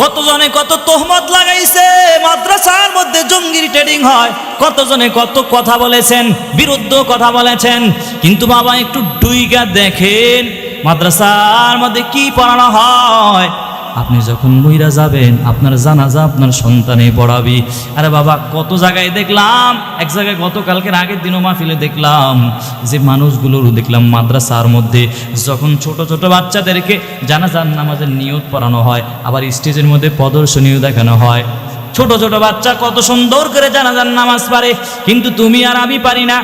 S1: কতজনে কত তোহমত লাগাইছে, মাদ্রাসার মধ্যে জঙ্গির ট্রেডিং হয়, কতজনে কত কথা বলেছেন, বিরুদ্ধ কথা বলেছেন। কিন্তু বাবা একটু ডুইগা দেখেন মাদ্রাসার মধ্যে কি পড়ানো হয়। আপনি যখন মইরা যাবেন, আপনার জানাজা আপনার সন্তানে পড়াবি। আরে বাবা, কত জায়গায় দেখলাম, এক জায়গায় গতকালকের আগের দিনও মাহফিলে দেখলাম যে মানুষগুলোর দেখলাম মাদ্রাসার মধ্যে যখন ছোট ছোট বাচ্চাদেরকে জানাজার নামাজের নিয়ত পড়ানো হয়, আবার স্টেজের মধ্যে প্রদর্শনীও দেখানো হয়। ছোট ছোট বাচ্চা কত সুন্দর করে জানাজার নামাজ পারে, কিন্তু তুমি আর আমি পারি না।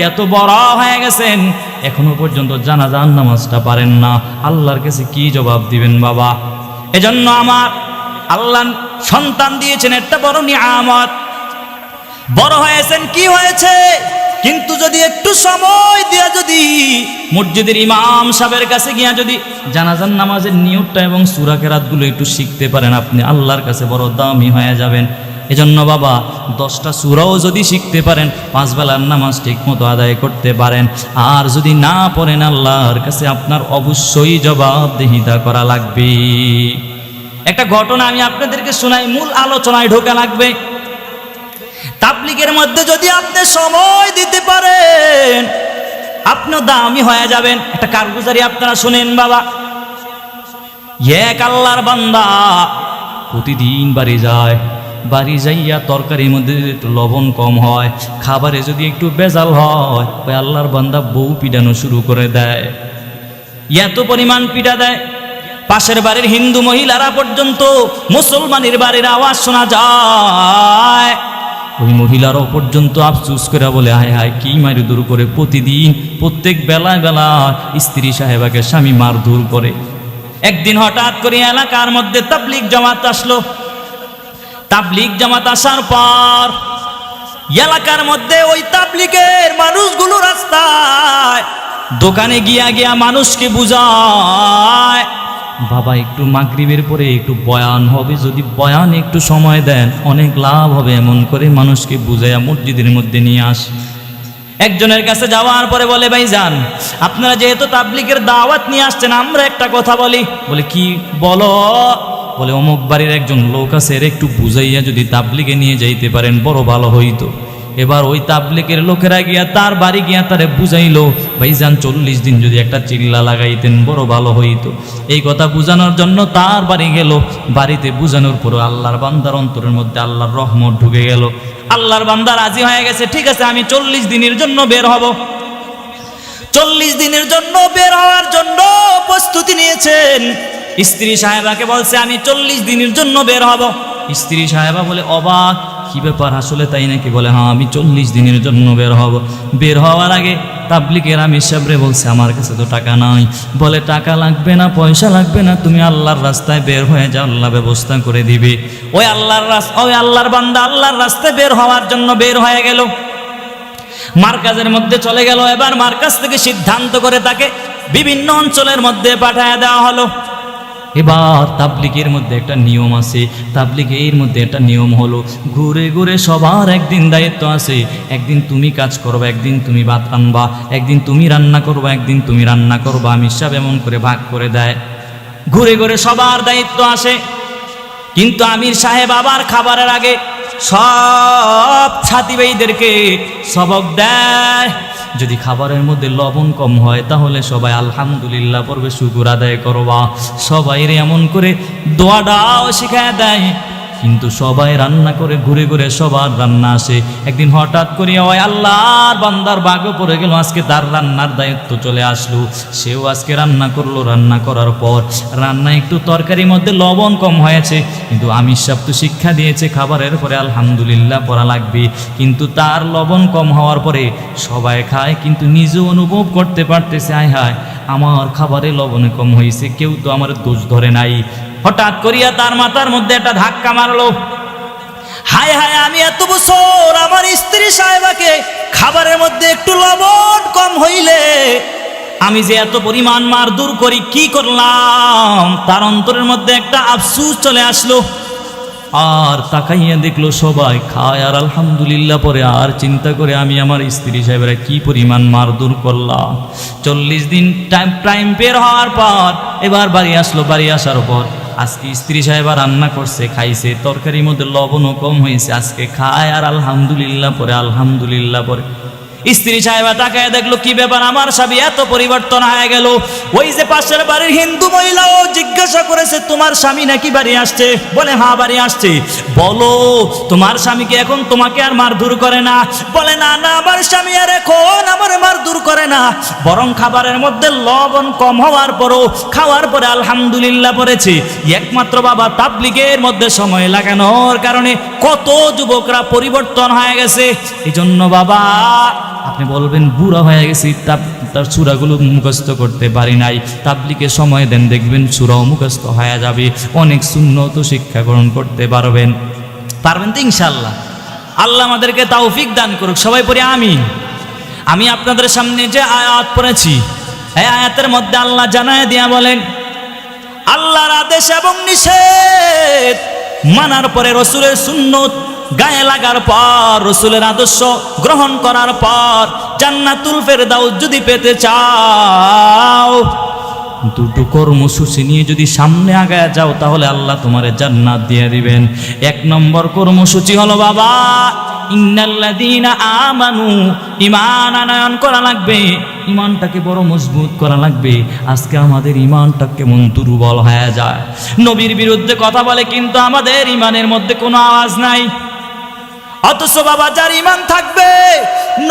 S1: এত বড় হয়ে গেছেন, এখনো পর্যন্ত জানাজার নামাজটা পারেন না। আল্লাহর কাছে কি জবাব দিবেন বাবা? এজন্য আমার আল্লাহ সন্তান দিয়েছেন একটা বড় নিয়ামত। বড় হয়েছেন, কি হয়েছে? কিন্তু যদি একটু সময় দিয়া যদি মসজিদের ইমাম সাহেবের কাছে গিয়া যদি জানাজার নামাজের নিয়তটা এবং সূরা কেরাতগুলো একটু শিখতে পারেন, আপনি আল্লাহর কাছে বড় দামি হয়ে যাবেন। এজন্য বাবা, 10টা সূরাও যদি শিখতে পারেন, 5 বেলার নামাজ ঠিক মতো আদায় করতে পারেন, আর যদি না পড়েন, আল্লাহর কাছে আপনার অবশ্যই জবাবদিহিতা করা লাগবে। একটা ঘটনা আমি আপনাদেরকে শোনাই, মূল আলোচনায় ঢোকা লাগবে। তাবলীগের মধ্যে যদি আপনি সময় দিতে পারেন, আপনিও দামি হয়ে যাবেন। একটা কারগুজারি আপনারা শোনেন বাবা। এক আল্লাহর বান্দা প্রতিদিন বাড়ি যায়, বাড়ি যাইয়া তরকারির মধ্যে যদি একটু লবণ কম হয়, খাবারে যদি একটু বেজাল হয়, ওই আল্লাহর বান্দা বউ পিটানো শুরু করে দেয়। এত পরিমাণ পিটা দেয়, পাশের বাড়ির হিন্দু মহিলারা পর্যন্ত মুসলমানের বাড়ির আওয়াজ শোনা যায়। ওই মহিলারাও পর্যন্ত আফসুস করে বলে, হায় হায় কি মারধর করে, প্রতিদিন প্রত্যেক বেলায় বেলায় স্ত্রী সাহেবাকে স্বামী মারধর করে। একদিন হঠাৎ করে এলাকার মধ্যে তাবলীগ জামাত আসলো। তাবলীগ জামাত আসার পর এলাকার মধ্যে ওই তাবলীগের মানুষগুলো রাস্তায় দোকানে গিয়া গিয়া মানুষকে বুঝায়, বাবা একটু মাগরিবের পরে একটু বয়ান হবে, যদি বয়ান একটু সময় দেন অনেক লাভ হবে, এমন করে মানুষকে বুঝাইয়া মসজিদের মধ্যে নিয়ে আসে। একজনের কাছে যাওয়ার পরে বলে, ভাই যান, আপনারা যেহেতু তাবলীগের দাওয়াত নিয়ে আসছেন, আমরা একটা কথা বলি। বলে কি বলো? বলে অমুক বাড়ির একজন লোক আছে, এর একটু বুঝাইয়া যদি তাবলীগে নিয়ে যাইতে পারেন বড় ভালো হইতো। এবার ওই তাবলীগের লোকেরা গিয়া তার বাড়ি গিয়া তারে বুঝাইলো, ভাইজান 40 দিন যদি একটা চিল্লা লাগাইতেন বড় ভালো হইতো। এই কথা বুঝানোর জন্য তার বাড়ি গেল। বাড়িতে বুঝানোর পর আল্লাহর বান্দার অন্তরের মধ্যে আল্লাহর রহমত ঢুকে গেল। আল্লাহর বান্দা রাজি হয়ে গেছে, ঠিক আছে আমি 40 দিনের জন্য বের হব। 40 দিনের জন্য বের হওয়ার জন্য প্রস্তুতি নিয়েছেন। স্ত্রী সাহেবাকে বলছে, আমি 40 দিনের জন্য বের হব। স্ত্রী সাহেবা বলে, অবাক, কি ব্যাপার, আসলে তাই নাকি? বলে, হ্যাঁ আমি 40 দিনের জন্য বের হব। বের হওয়ার আগে তাবলীগের আমির সাহেবরে বলছে, আমার কাছে তো টাকা নাই। বলে, টাকা লাগবে না, পয়সা লাগবে না, তুমি আল্লাহর রাস্তায় বের হয়ে যাও, আল্লাহ ব্যবস্থা করে দিবে। ওই আল্লাহর বান্দা আল্লাহর রাস্তায় বের হওয়ার জন্য বের হয়ে গেল। মার্কাজের মধ্যে চলে গেল। এবার মার্কাজ থেকে সিদ্ধান্ত করে তাকে বিভিন্ন অঞ্চলের মধ্যে পাঠায় দেওয়া হলো। এবার তাবলীগের মধ্যে একটা নিয়ম আছে, তাবলীগের মধ্যে একটা নিয়ম হলো, ঘুরে ঘুরে সবার একদিন দায়িত্ব আছে। একদিন তুমি কাজ করবা, একদিন তুমি ভাত রান্না, একদিন তুমি রান্না করবা, একদিন তুমি রান্না করবা। আমির সাহেব এমন করে ভাগ করে দেয়, ঘুরে ঘুরে সবার দায়িত্ব আসে। কিন্তু আমির সাহেব আবার খাবারের আগে সব সাথী ভাইদেরকে সবক দেয়, যদি খাবারের মধ্যে লবণ কম হয় তাহলে সবাই আলহামদুলিল্লাহ পড়বে, শুকর আদায় করবা। সবাই এমন করে দোয়াটাও শিখায় দেয়। কিন্তু সবাই রান্না করে ঘুরে ঘুরে সবার রান্না আসে। একদিন হঠাৎ করে ওই আল্লাহর বান্দার ভাগ্য পড়ে গেল, আজকে তার রান্নার দায়িত্ব চলে আসলো। সেও আজকে রান্না করলো। রান্না করার পর রান্না একটু তরকারির মধ্যে লবণ কম হয়েছে, কিন্তু আমির সাহেব তো শিক্ষা দিয়েছে খাবারের পরে আলহামদুলিল্লাহ পড়া লাগবে। কিন্তু তার লবণ কম হওয়ার পরে সবাই খায়, কিন্তু নিজেও অনুভব করতে পারতেছে আয় হায় আমার খাবারে লবণে কম হয়েছে, কেউ তো আমার দোষ ধরে নাই। হঠাৎ করিয়া তার মাথার মধ্যে একটা ধাক্কা মারলো, হায় হায় আমি এত বছর আমার স্ত্রী সাহেবাকে খাবারের মধ্যে একটু লবণ কম হইলে আমি যে এত পরিমাণ মারধর করি, কি করলাম? তার অন্তরের মধ্যে একটা আফসোস চলে আসলো। আর তাকাইয়া দেখলো সবাই খায় আর আলহামদুলিল্লাহ পরে, আর চিন্তা করে আমি আমার স্ত্রী সাহেবেরা কি পরিমাণ মারধর করলাম। 40 দিন টাইম বের হওয়ার পর এবার বাড়ি আসলো। বাড়ি আসার পর আজকে স্ত্রী সাহেবা রান্না করছে, খাইছে, তরকারির মধ্যে লবণও কম হয়েছে, আজকে খায় আর আলহামদুলিল্লাহ পরে আলহামদুলিল্লাহ পরে। স্ত্রী সাহেবা তাকায় দেখলো কি ব্যাপার, আমার স্বামী এত পরিবর্তন হয়ে গেল। ওই যে পাশের বাড়ির হিন্দু মহিলাও জিজ্ঞাসা করেছে তোমার স্বামী নাকি বাড়ি আসছে? বলে হ্যাঁ বাড়ি আসছে। বলো তোমার স্বামীকে এখন তোমাকে আর মারধর করে না? বলে না না আমার স্বামী আর এখন আমার মারধর করে না, বরং খাবারের মধ্যে লবণ কম হওয়ার পরও খাওয়ার পরে আলহামদুলিল্লাহ পড়েছে। একমাত্র বাবা তাবলীগের মধ্যে সময় লাগানোর কারণে কত যুবকরা পরিবর্তন হয়ে গেছে। এই জন্য বাবা আপনি বলবেন বুড়া হয়ে গেছি, তার সূরাগুলো মুখস্থ করতে পারি নাই, তাবলীগে সময় দেন, দেখবেন সূরাও মুখস্থ হয়ে যাবে, অনেক সুন্নত শিক্ষা গ্রহণ করতে পারবেন তো ইনশাআল্লাহ। আল্লাহ আমাদেরকে তৌফিক দান করুক, সবাই পড়ি আমিন। আমি আপনাদের সামনে যে আয়াত পড়েছি, এই আয়াতের মধ্যে আল্লাহ জানায় দিয়া বলেন আল্লাহর আদেশ এবং নিষেধ মানার পরে রসুলের সুন্নত গায়ে লাগার পর, রসুলের আদর্শ গ্রহণ করার পর জান্নাতুল ফেরদাউস যদি পেতে চাও, দুটো কর্মসূচি নিয়ে যদি সামনে আগায় যাও তাহলে আল্লাহ তোমারে জান্নাত দিয়ে দিবেন। 1 নম্বর কর্মসূচি হলো বাবা ইন্নাল্লাযীনা আমানু, ঈমান আনয়ন করা লাগবে, ঈমানটাকে বড় মজবুত করা লাগবে। আজকে আমাদের ঈমানটা কেমন দুর্বল হয়ে যায়, নবীর বিরুদ্ধে কথা বলে কিন্তু আমাদের ঈমানের মধ্যে কোনো আওয়াজ নাই। অথচ বাবা যার ঈমান থাকবে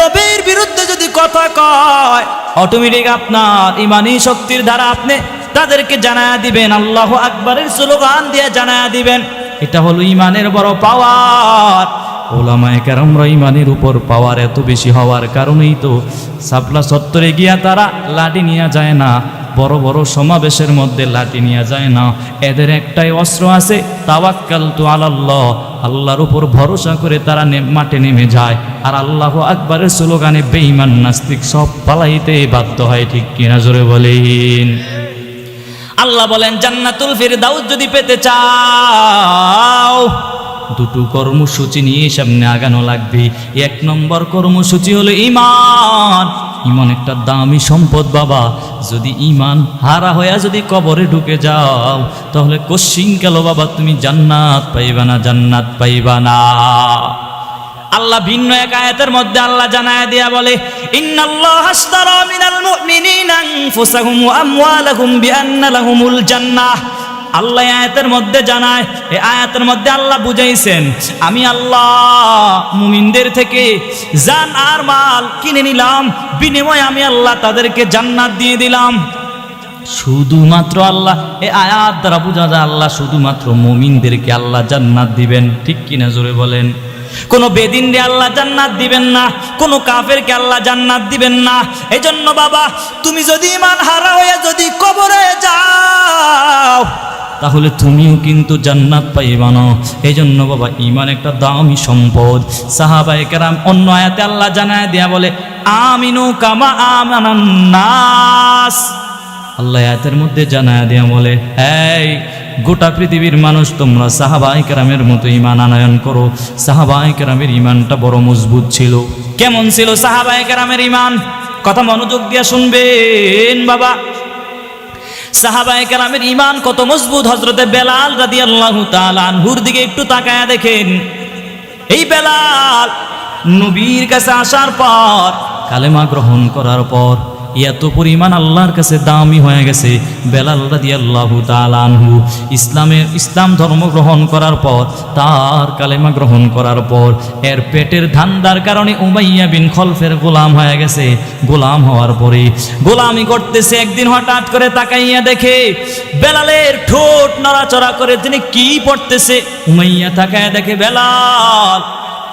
S1: নবীর বিরুদ্ধে যদি কথা কয় অটোমেটিক আপনার ঈমানি শক্তির দ্বারা আপনি তাদেরকে জানায়া দিবেন, আল্লাহু আকবারের স্লোগান দিয়ে জানায়া দিবেন। এটা হলো ঈমানের বড় পাওয়ার। ওলামায়ে কেরামরা ঈমানের উপর পাওয়ার এত বেশি হওয়ার কারণেই তো সাপলা চত্বরে গিয়া তারা লাঠি নিয়ে যায় না, বড় বড় সমাবেশের মধ্যে লাঠি নিয়ে যায় না। এদের একটাই অস্ত্র আছে, তাওয়াক্কালতু আলাল্লাহ, আল্লাহর উপর ভরসা করে তারা মাঠে নেমে যায়। আর আল্লাহু আকবারের স্লোগানে বেঈমান নাস্তিক সব পালাইতে বাধ্য হয়। ঠিক কিনা জোরে বলেন? আল্লাহ বলেন জান্নাতুল ফিরদাউস যদি পেতে চাও দুটো কর্মসূচি নিয়ে সামনে আগানো লাগবে। 1 নম্বর কর্মসূচি হলো ঈমান। ঈমান একটা দামি সম্পদ বাবা, যদি ঈমান হারা হয়ে যদি কবরে ঢুকে যাও তাহলে কোশ্চিন গেল বাবা, তুমি জান্নাত পাইবা না, জান্নাত পাইবা না। আল্লাহ ভিন্ন এক আয়াতের মধ্যে আল্লাহ জানায় দিয়া বলে ইন্নাল্লাহা আশতারা মিনাল মুমিনিনা আনফুসাহুম ওয়া আমওয়ালাহুম বিআন্না লাহুমুল জান্নাহ। আল্লাহ আয়াতের মধ্যে জানায়, এই আয়াতের মধ্যে আল্লাহ বুঝাইছেন আমি আল্লাহ মুমিনদের থেকে জান আর মাল কিনে নিলাম, বিনিময়ে আমি আল্লাহ তাদেরকে জান্নাত দিয়ে দিলাম। শুধুমাত্র আল্লাহ, এই আয়াত দ্বারা বোঝা যায় আল্লাহ শুধুমাত্র মুমিনদেরকে আল্লাহ জান্নাত দিবেন। ঠিক কিনা জোরে বলেন? কোনো বেদিনরে আল্লাহ জান্নাত দিবেন না, কোনো কাফেরকে আল্লাহ জান্নাত দিবেন না। এজন্য বাবা তুমি যদি ঈমান হারা হয়ে যদি কবরে যাও তাহলে তুমিও কিন্তু জান্নাত পাইবা না। এজন্য বাবা ঈমান একটা দামি সম্পদ। সাহাবায়ে কেরাম অন্য আয়াতে আল্লাহ জানায় দিয়া বলে আমিনু কামা আমানান নাস। আল্লাহ আয়াতের মধ্যে জানায় দিয়া বলে এই গোটা পৃথিবীর মানুষ তোমরা সাহাবায়ে কেরামের মতো ঈমান আনয়ন করো। সাহাবায়ে কেরামের ঈমানটা বড় মজবুত ছিল। কেমন ছিল সাহাবায়ে কেরামের ঈমান? কথা মনোযোগ দিয়ে শুনবেন বাবা। সাহাবায়ে কেরামের ঈমান কত মজবুত। হযরতে বেলাল রাদিয়াল্লাহু তাআলা আনহুর দিকে একটু তাকায়া দেখেন। এই বেলাল নবীর কাছে আসার পর, কালেমা গ্রহণ করার পর এত পরিমাণ আল্লাহর কাছে দামি হয়ে গেছে। বেলাল রাদিয়াল্লাহু তাআলা আনহু ইসলাম ধর্ম গ্রহণ করার পর, তার কালেমা গ্রহণ করার পর এর পেটের ধান্দার কারণে উমাইয়া বিন খলফের গোলাম হয়ে গেছে। গোলাম হওয়ার পরে গোলামি করতেছে, একদিন হঠাৎ করে তাকাইয়া দেখে বেলালের ঠোঁট নড়াচড়া করে। তিনি কি পড়তেছে? উমাইয়া তাকায় দেখে, বেলাল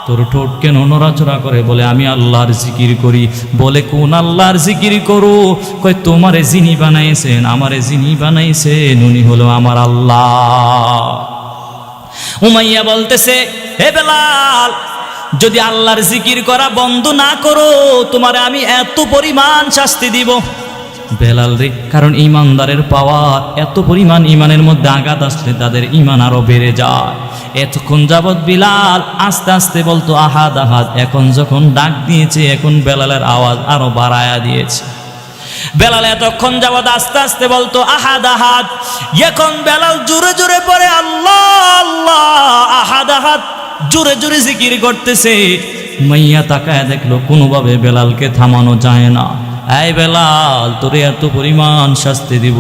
S1: তোর ঠোঁট কেন নড়াচড়া করে? বলে আমি আল্লাহর জিকির করি। বলে কোন আল্লাহর জিকির করো? কয় তোমারে যিনি বানাইছেন, আমারে যিনি বানাইছেন উনি হলো আমার আল্লাহ। উমাইয়া বলতেছে, হে বেলাল, যদি আল্লাহর জিকির করা বন্ধ না করো তোমারে আমি এত পরিমাণ শাস্তি দিব। বেলাল রে, কারণ ইমানদারের পাওয়ার এত পরিমাণ, ইমানের মধ্যে আঘাত আসলে তাদের ইমান আরো বেড়ে যায়। এতক্ষণ যাবৎ বিলাল আস্তে আস্তে বলতো আহাদ আহাদ, এখন যখন ডাক দিয়েছে এখন বেলালের আওয়াজ আরো বাড়ায়া দিয়েছে। বেলাল এতক্ষণ যাবৎ আস্তে আস্তে বলতো আহাদ আহাদ, এখন বেলাল জোরে জোরে পড়ে আল্লাহ আল্লাহ, আহাদ আহাদ জোরে জোরে জিকির করতেছে। মাইয়া তাকায় দেখলো কোনোভাবে বেলালকে থামানো যায় না। এই বেলাল, তোরে এত পরিমাণ শাস্তি দিব।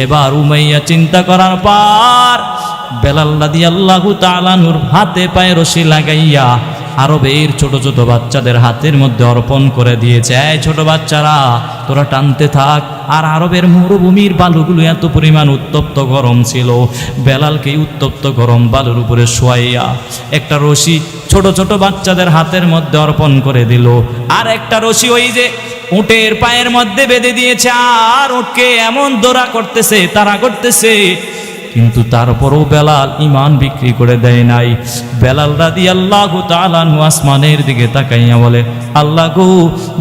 S1: এবার উমাইয়া চিন্তা করার পর বেলাল রাদিয়াল্লাহু তাআলা নূর হাতে পায়ে রশি লাগাইয়া আরবের ছোট ছোট বাচ্চাদের হাতের মধ্যে অর্পণ করে দিয়েছে। এই ছোট বাচ্চারা তোরা টানতে থাক। আর আরবের মরুভূমির বালুগুলো এত পরিমাণ উত্তপ্ত গরম ছিল, বেলালকে উত্তপ্ত গরম বালুর উপরে শোয়াইয়া একটা রশি ছোট ছোট বাচ্চাদের হাতের মধ্যে অর্পণ করে দিল। আর একটা রশি ওই যে উটের পায়ের মধ্যে বেঁধে দিয়েছে। আর উটকে এমন দৌড়া করতেছে, তারা করতেছে, কিন্তু তারপরও বেলাল ইমান বিক্রি করে দেয় নাই। বেলাল রাদিয়াল্লাহু তাআলা আনহু আসমানের দিকে তাকাইয়া বলে, আল্লাহ গো,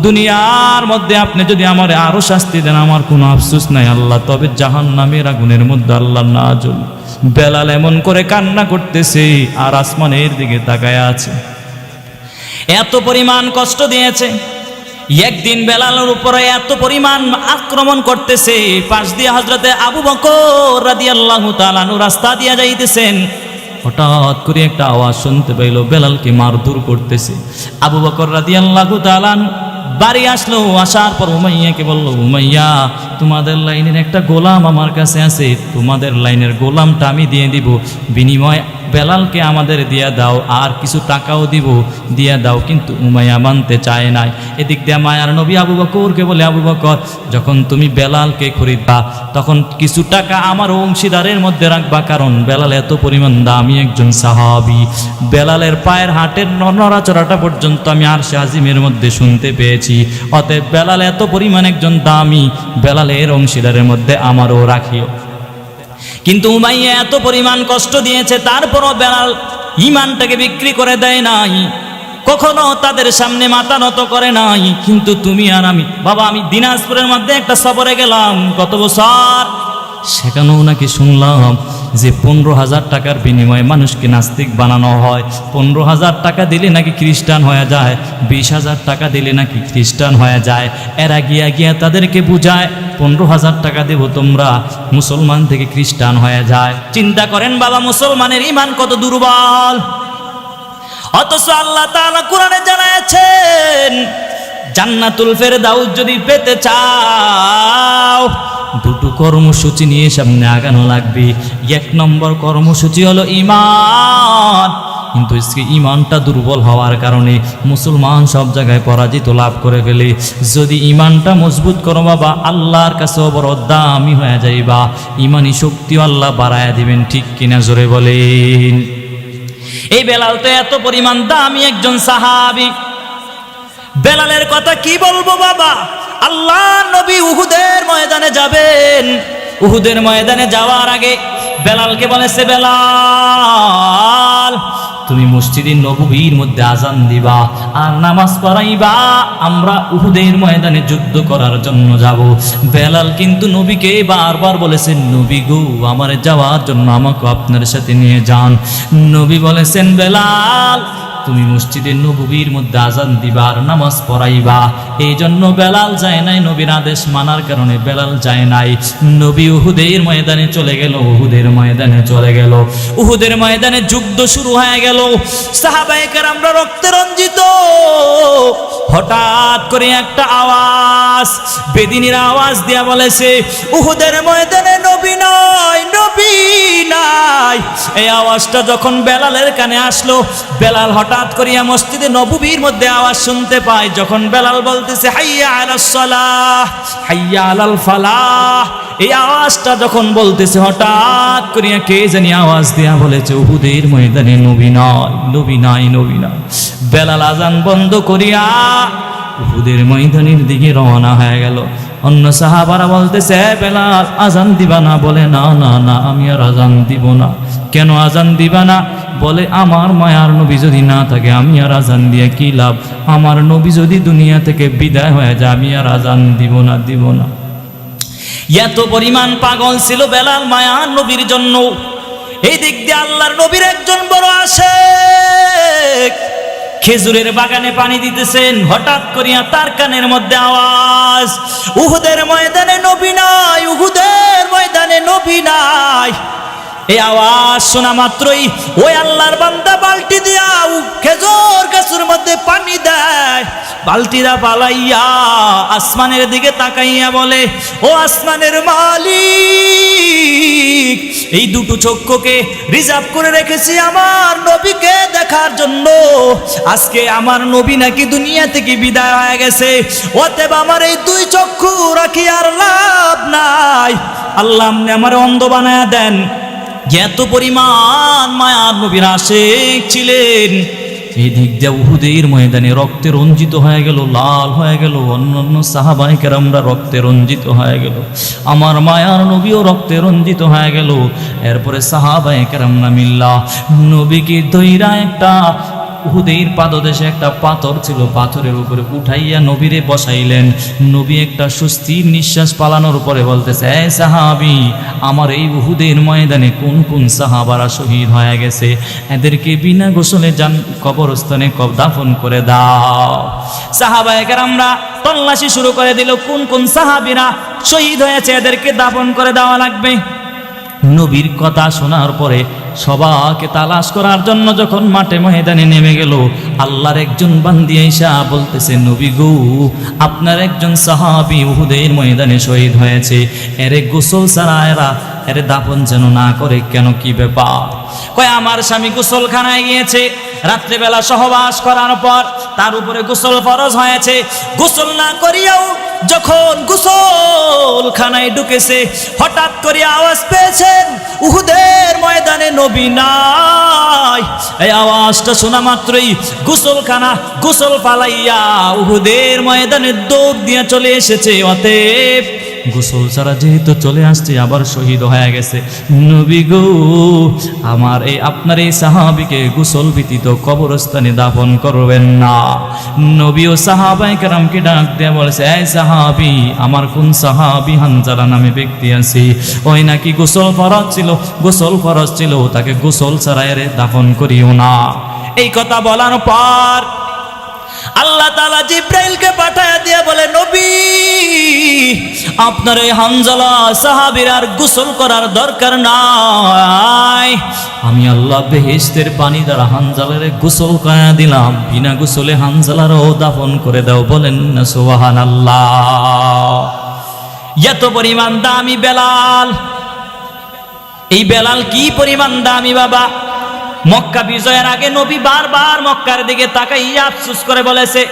S1: দুনিয়ার মধ্যে আপনি যদি আমারে আরো শাস্তি দেন আমার কোনো আফসোস নাই আল্লাহ, তবে জাহান্নামের আগুনের মধ্যে আল্লাহ না জ্বল। বেলাল এমন করে কান্না করতেছে আর আসমানের দিকে তাকায়া আছে। এত পরিমাণ কষ্ট দিয়েছে। একদিন বেলালের উপরে এত পরিমাণ আক্রমণ করতেছে, পাশ দিয়ে হযরতে আবু বকর রাদিয়াল্লাহু তাআলা আনহু রাস্তা দিয়ে যাইতেছেন। হঠাৎ করে একটা আওয়াজ শুনতে পাইল, বেলালকে মারধর করতেছে। আবু বকর রাদিয়াল্লাহু তাআলা আনহু বাড়ি আসলো। আসার পর উমাইয়াকে বলল, উমাইয়া, তোমাদের লাইনের একটা গোলাম আমার কাছে আছে, তোমাদের লাইনের গোলামটা আমি দিয়ে দিব, বিনিময় বেলালকে আমাদের দিয়া দাও, আর কিছু টাকাও দিব, দিয়া দাও। কিন্তু উমাইয়া মানতে চায় নাই। এদিক দিয়ে মায়ার নবী আবু বকরকে বলে, আবু বকর, যখন তুমি বেলালকে খরিদবা তখন কিছু টাকা আমার অংশীদারের মধ্যে রাখবা, কারণ বেলাল এত পরিমাণ দামি একজন সাহাবী। বেলালের পায়ের হাটের নড়াচড়াটা পর্যন্ত আমি আরশে আজিমের মধ্যে শুনতে পেয়েছি। অতএব বেলাল এত পরিমাণ একজন দামি, বেলালের অংশীদারের মধ্যে আমারও রাখিও। কিন্তু উমাইয়া এত পরিমাণ কষ্ট দিয়েছে, তারপরও বেলাল ইমানটাকে বিক্রি করে দেয় নাই, কখনো তাদের সামনে মাথা নত করে নাই। কিন্তু তুমি আর আমি, বাবা, আমি দিনাজপুরের মধ্যে একটা সফরে গেলাম গত বছর, সেখানেও নাকি শুনলাম যে 15,000 টাকার বিনিময়ে মানুষকে নাস্তিক বানানো হয়। 15,000 টাকা দিলে নাকি খ্রিস্টান হয়ে যায়, 20,000 টাকা দিলে নাকি খ্রিস্টান হয়ে যায়। এরা গিয়া গিয়া তাদেরকে বুঝায় 15,000 টাকা দেব তোমরা, মুসলমান থেকে খ্রিস্টান হয়ে যায়। চিন্তা করেন বাবা, মুসলমানের ইমান কত দুর্বল। অথচ আল্লাহ তাআলা কোরআনে জানাচ্ছেন, জান্নাতুল ফেরদাউস যদি পেতে চাও দুটো কর্মসূচি নিয়ে সামনে আগানো লাগবে। 1 নম্বর কর্মসূচি হলো ঈমান। কিন্তু ঈমানটা দুর্বল হওয়ার কারণে মুসলমান সব জায়গায় পরাজিত লাভ করে ফেলে। যদি ঈমানটা মজবুত করো বাবা, আল্লাহর কাছেও বড় দামি হয়ে যাইবা, ঈমানি শক্তিও আল্লাহ বাড়ায়া দিবেন। ঠিক কিনা জোরে বলেন। এই বেলাল তো এত পরিমাণ দামি একজন সাহাবী, বেলালের কথা কি বলবো বাবা। আল্লাহ নবী উহুদের ময়দানে যাবেন, উহুদের ময়দানে যাওয়ার আগে বেলালকে বলেছে, বেলাল তুমি মসজিদে নববীর মধ্যে আজান দিবা আর নামাজ পড়াইবা, আমরা উহুদের ময়দানে যুদ্ধ করার জন্য যাব। বেলাল কিন্তু নবীকে বারবার বলেছেন, নবী গো, আমার যাওয়ার জন্য আমাকে আপনার সাথে নিয়ে যান। নবী বলেছেন, বেলাল তুমি মসজিদে নববীর মধ্যে আজান দিবা আর নামাজ পড়াইবা। এই জন্য বেলাল যায় নাই, নবীর আদেশ মানার কারণে বেলাল যায় নাই। নবী উহুদের ময়দানে চলে গেল, উহুদের ময়দানে চলে গেল। উহুদের ময়দানে যুদ্ধ শুরু হয়ে গেল। সাহাবায়ে কেরামরা রক্তে রঞ্জিত। হঠাৎ করে একটা আওয়াজ, বেদিনীর আওয়াজ দিয়া বলেছে, উহুদের ময়দানে নবী নাই, নবী নাই। এই আওয়াজটা যখন বেলালের কানে আসলো, বেলাল হঠাৎ করিয়া মসজিদে নববীর মধ্যে আওয়াজ শুনতে পায়। যখন বেলাল বলতেছে হাইয়া আলাস সালাহ, হাইয়া আলাল ফালাহ, এই আওয়াজটা যখন বলতেছে, হঠাৎ করিয়া কে জানি আওয়াজ দিয়া বলেছে, উহুদের ময়দানে নবী নাই, নবী নাই, নবী নাই। বেলাল আজান বন্ধ করিয়া উহুদের ময়দানের দিকে রওনা হয়ে গেল। অন্য সাহাবারা বলতেছে, বেলাল আজান দিবা না? বলে না না না, আমি আর আজান দিব না। কেন আজান দিবা না? বলে আমার মায়ার নবী যদি না থাকে আমি আর আজান দিয়ে কি লাভ? আমার নবী যদি দুনিয়া থেকে বিদায় হয়ে যায় আমি আর আজান দিব না, দিব না। এত পরিমাণ পাগল ছিল বেলাল মায়ার নবীর জন্য। এই দিক দিয়ে আল্লাহর নবীর একজন বড় আশিক খেজুরের বাগানে পানি দিতেছেন। হঠাৎ করিয়া তার কানের মধ্যে আওয়াজ, উহুদের ময়দানে নবী নাই, উহুদের ময়দানে নবী নাই। এই আওয়াজ শোনা মাত্রই ওই আল্লাহর বান্দা বালতি দিয়া খেজুর গাছের মধ্যে পানি দেয়। বালতিটা পালাইয়া আসমানের দিকে তাকাইয়া বলে, ও আসমানের মালিক, এই দুটো চক্ষুকে রিজার্ভ করে রেখেছি আমার নবীকে দেখার জন্য। আজকে আমার নবী নাকি দুনিয়া থেকে বিদায় হয়ে গেছে, অতএব আমার এই দুই চক্ষু রাখি আর লাভ নাই। আল্লাহ আপনি আমার অন্ধ বানায়া দেন। এত পরিমাণ মায়ার নবীর আশিক ছিলেন। এই দিক দিয়ে উহুদের ময়দানে রক্তে রঞ্জিত হয়ে গেল, লাল হয়ে গেল। অন্যান্য সাহাবায়ে কেরামরা রক্তে রঞ্জিত হয়ে গেল। আমার মায়ার নবীও রক্তে রঞ্জিত হয়ে গেল। এরপরে সাহাবায়ে কেরামরা মিল্লা নবীকে দইরা একটা উহুদের পাদদেশে একটা পাথর ছিল, পাথরের উপরে উঠাইয়া নবীরে বসাইলেন। নবী একটা স্বস্তির নিঃশ্বাস পালানোর পরে বলতেছে, এ সাহাবী, আমার এই উহুদের ময়দানে কোন কোন সাহাবারা শহীদ হয়ে গেছে, এদেরকে বিনা গোসলে যান কবরস্থানে দাফন করে দাও। সাহাবায়ে কেরামরা তল্লাশি শুরু করে দিল, কোন কোন সাহাবীরা শহীদ হয়েছে এদেরকে দাফন করে দেওয়া লাগবে। নবীর কথা শোনার পরে সবাইকে তালাশ করার জন্য যখন মাঠে ময়দানে নেমে গেল, আল্লাহর একজন বান্দি আইসা বলতেছে, নবী গো, আপনার একজন সাহাবী উহুদের ময়দানে শহীদ হয়েছে, এরে গোসল ছাড়া এরে দাফন যেন না করে। কেন, কি ব্যাপার? কয় আমার স্বামী গোসলখানায় গিয়েছে, রাত্রেবেলা সহবাস করার পর তার উপরে গোসল ফরজ হয়েছে। গোসল না করিয়াও যখন গোসলখানায় ঢুকেছে, হঠাৎ করে আওয়াজ পেয়েছেন উহুদের ময়দানে নবী নাই। এই আওয়াজটা শোনা মাত্রই গোসল ফালাইয়া উহুদের ময়দানে দৌড় দিয়ে চলে এসেছে। অতএব গোসল ছাড়া যেহেতু চলে আসছে, আবার শহীদ হয়ে গেছে। নবী গো, আমার এই আপনার এই সাহাবীকে গোসল ব্যতীত কবরস্থানে দাফন করবেন না। নবী ও সাহাবায়ে কেরামকে ডাক দিয়ে বলেছে, এই সাহাবী, আমার কোন সাহাবী হানজালা নামে ব্যক্তি আছে, ওই নাকি গোসল ফরজ ছিল, তাকে গোসল ছাড়া এর দাফন করিও না। এই কথা বলার পর আল্লাহ তাআলা জিব্রাইলকে পাঠায়া দিয়ে বলে, নবী, আপনার এই হানজালা সাহাবীর আর গোসল করার দরকার নাই। আমি আল্লাহ বেহেশতের পানি দ্বারা হানজালারে গোসল করা দিলাম, বিনা গোসলে হানজালারও দাফন করে দাও। বলেন না সুবহানাল্লাহ। এত পরিমাণ দামি বেলাল। এই বেলাল কি পরিমাণ দামি বাবা! মক্কা বিজয়ের আগে নবী বারবার মক্কার দিকে তাকাইয়া আফসোস করে বলেছে,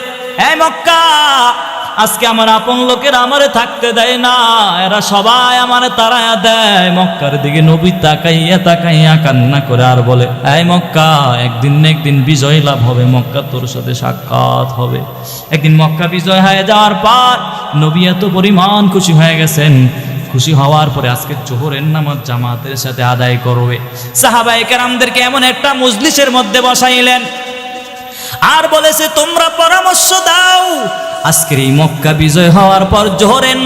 S1: এই মক্কা, আজকে আমার আপন লোকেরা আমারে থাকতে দেয় না, এরা সবাই আমারে তাড়ায়া দেয়। মক্কার দিকে নবী তাকাইয়া কান্না করে আর বলে, এই মক্কা, একদিন না একদিন বিজয় লাভ হবে, মক্কা তোর সাথে সাক্ষাৎ হবে। একদিন মক্কা বিজয় হয়ে যাওয়ার পর নবী এত পরিমাণ খুশি হয়ে গেছেন। খুশি হওয়ার পরে আজকে জোহরের নামাজ জামাতের সাথে আদায় করবে। সাহাবায়ে কেরামদেরকে এমন একটা মজলিসের মধ্যে বসাইলেন আর বলেছে, তোমরা পরামর্শ দাও, আজকের এই মক্কা বিজয় হওয়ার পর জোহরের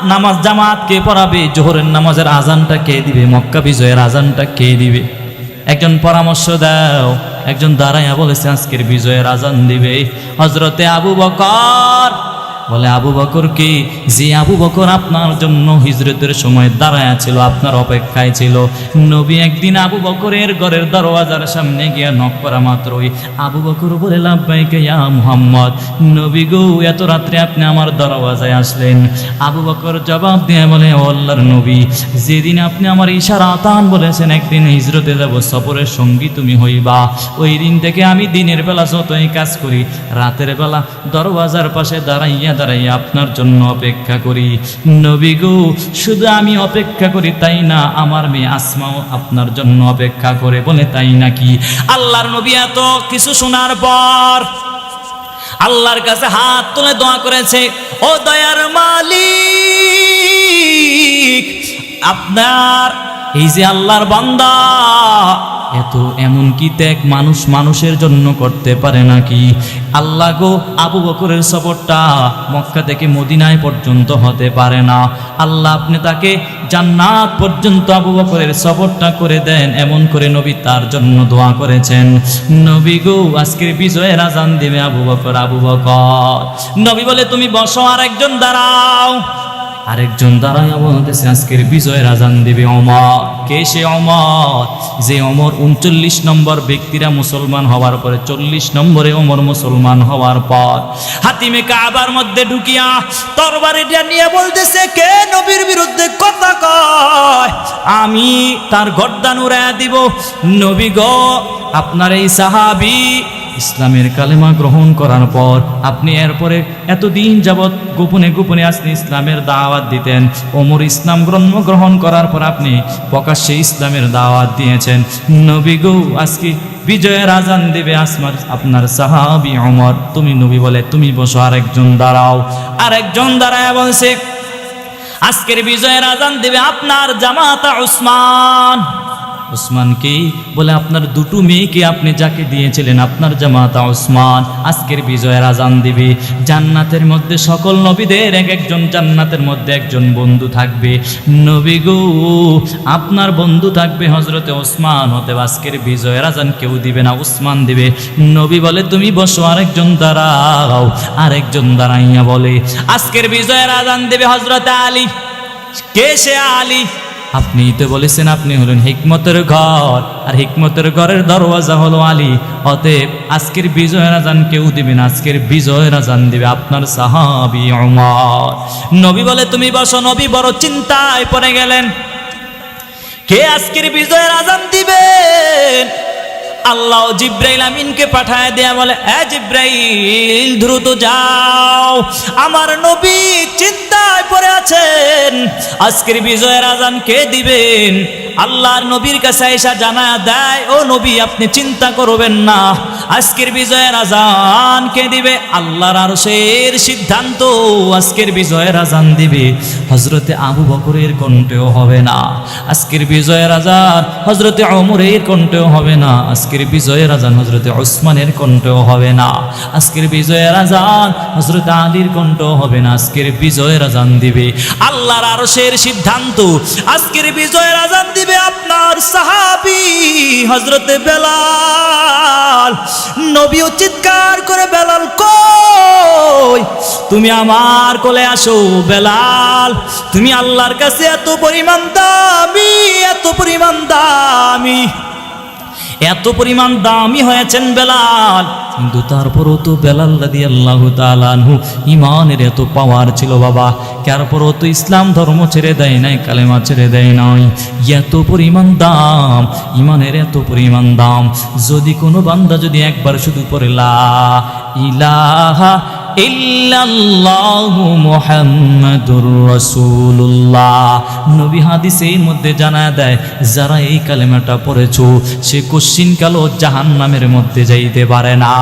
S1: নামাজ জামাত কে পড়াবে, জোহরের নামাজের আজানটা কে দিবে, মক্কা বিজয়ের আজানটা কে দিবে? একজন পরামর্শ দাও। একজন দাঁড়াইয়া বলেছে আজকের বিজয়ের আজান দিবে হযরতে আবু বকর। বলে আবু বকর কি? যে আবু বকর আপনার জন্য হিজরতের সময় দাঁড়ায়া ছিল, আপনার অপেক্ষায় ছিল। নবী একদিন আবু বকরের ঘরের দরওয়াজার সামনে গিয়ে নক করা মাত্রই আবু বকর বলে লাব্বাইকা ইয়া মুহাম্মদ। নবী গো, এত রাত্রে আপনি আমার দরওয়াজায় আসলেন? আবু বকর জবাব দিয়ে বলে, ও আল্লাহর নবী, যেদিন আপনি আমার ইশারা আতান বলেছেন একদিন হিজরতে যাব, সফরের সঙ্গী তুমি হইবা, ওই দিন থেকে আমি দিনের বেলা যতই কাজ করি, রাতের বেলা দরওয়াজার পাশে দাঁড়াইয়া দাঁড়াইয়া আপনার জন্য অপেক্ষা করি। নবী গো, শুধু আমি অপেক্ষা করি তাই না, আমার মেয়ে আসমাও আপনার জন্য অপেক্ষা করে। বলে তাই নাকি? আল্লাহর নবী এত কিছু শোনার পর আল্লাহর কাছে হাত তুলে দোয়া করেছে, ও দয়ার মালিক, আপনার এই যে আল্লাহর বান্দা, এত এমন কি ত্যাগ মানুষ মানুষের জন্য করতে পারে নাকি? আল্লাহ গো, আবু বকরের সফরটা মক্কা থেকে মদিনায় পর্যন্ত হতে পারে না। আল্লাহ আপনি তাকে জান্নাত পর্যন্ত আবু বকরের সফরটা করে দেন, এমন করে নবী তার জন্য দোয়া করেছেন। নবী গো, আজকের বিজয়ের আজান দিবে আবু বকর। আবু বকর, নবী বলে তুমি বসো, আর একজন দাঁড়াও। আরেকজন দাঁড়াইয়া বলতেছে আজকের বিজয়ের আজান দিবে ওমর। কে সে ওমর? যে ওমর 39 নম্বর ব্যক্তিরা মুসলমান হওয়ার পরে 40 নম্বরে ওমর মুসলমান হওয়ার পর হাতিমে কাবার মধ্যে ঢুকিয়া তরবারিটা নিয়ে বলতেছে, কে নবীর বিরুদ্ধে কথা কয় আমি তার গর্দান উড়াইয়া দিব। নবী গো, আপনার এই সাহাবী ইসলামের কালেমা গ্রহণ করার পর আপনি এরপরে এতদিন যাবৎ গোপনে গোপনে আসলে ইসলামের দাওয়াত দিতেন। ওমর ইসলাম গ্রহণ করার পর আপনি প্রকাশ্যে ইসলামের দাওয়াত দিয়েছেন। নবী গো, আজকে বিজয়ের আজান দেবে আপনার সাহাবী ওমর। তুমি নবী বলে তুমি বসো, আরেকজন দাঁড়াও। আরেকজন দাঁড়ায় বলছে আজকের বিজয়ের আজান দেবে আপনার জামাতা উসমান। উসমান কি? বলে আপনার দুটো মেয়েকে আপনি যাকে দিয়েছিলেন, আপনার জামাতা উসমান আজকের বিজয়ের আজান দিবে। জান্নাতের মধ্যে সকল নবীদের এক একজন জান্নাতের মধ্যে একজন বন্ধু থাকবে। নবী গো, আপনার বন্ধু থাকবে হযরতে উসমান। হতে আজকের বিজয়ের আজান কেউ দিবে না, উসমান দিবে। নবী বলে তুমি বসো, আরেকজন দাঁড়াও। আরেকজন দাঁড়াইয়া বলে আজকের বিজয়ের আজান দেবে হযরতে আলী। কে সে আলী? আপনি তো বলেছেন আপনি হলেন হিকমতের ঘর, আর হিকমতের ঘরের দরওয়াজা হলো আলী। অতএব আজকের বিজয়ের আজান কেউ দিবে না, আজকের বিজয়ের আজান দিবে আপনার সাহাবী ওমর। নবী বলে তুমি বসো। নবী বড় চিন্তায় পড়ে গেলেন, কে আজকের বিজয়ের আজান দিবেন? আল্লাহ জিব্রাইল আমিনকে পাঠায় দেয়া বলে, এ জিব্রাইল দ্রুত যাও, আমার নবী চিন্তায় পড়ে আছেন, আজকের বিজয়ের আজান কে দিবেন? আল্লাহর নবীর কাছে এসে জানায়া দেয়, ও নবী আপনি চিন্তা করবেন না, আজকের বিজয়ের আজান কে দিবে? আল্লাহর আরশের সিদ্ধান্ত, আজকের বিজয়ের আজান দিবে হযরতে আবু বকরের কণ্ঠেও হবে না, আজকের বিজয়ের আজান হযরতে ওমরের কণ্ঠেও হবে না, আজকের বিজয়ের আজান হযরতে ওসমানের কণ্ঠেও হবে না, আজকের বিজয়ের আজান হযরতে আলীর কণ্ঠেও হবে না, আজকের বিজয়ের আজান দিবে আল্লাহর আরশের সিদ্ধান্ত। আজকের বিজয়ের আজান দিবে আপনার সাহাবী হযরতে বেলাল। নবীও চিৎকার করে, বেলাল কই? তুমি আমার কোলে আসো বেলাল, তুমি আল্লাহর কাছে এত পরিমাণ দামি, এত পরিমাণ দামি, এত পরিমাণ দামি হয়েছেন বেলাল। কিন্তু তারপরও তো বেলাল রাদিয়াল্লাহু তাআলা আনহু ইমানের এত পাওয়ার ছিল বাবা, তারপরও তো ইসলাম ধর্ম ছেড়ে দেয় নাই, কালেমা ছেড়ে দেয় নাই। এত পরিমাণ দাম, ইমানের এত পরিমাণ দাম। যদি কোনো বান্দা যদি একবার শুধু পড়ে লা ইলাহা ইল্লাল্লাহু মুহাম্মাদুর রাসূলুল্লাহ, নবী হাদিসের মধ্যে জানায় দেয় যারা এই কালেমাটা পড়েছো সে কোশ্চিন কালো জাহান্নামের মধ্যে যাইতে পারে না।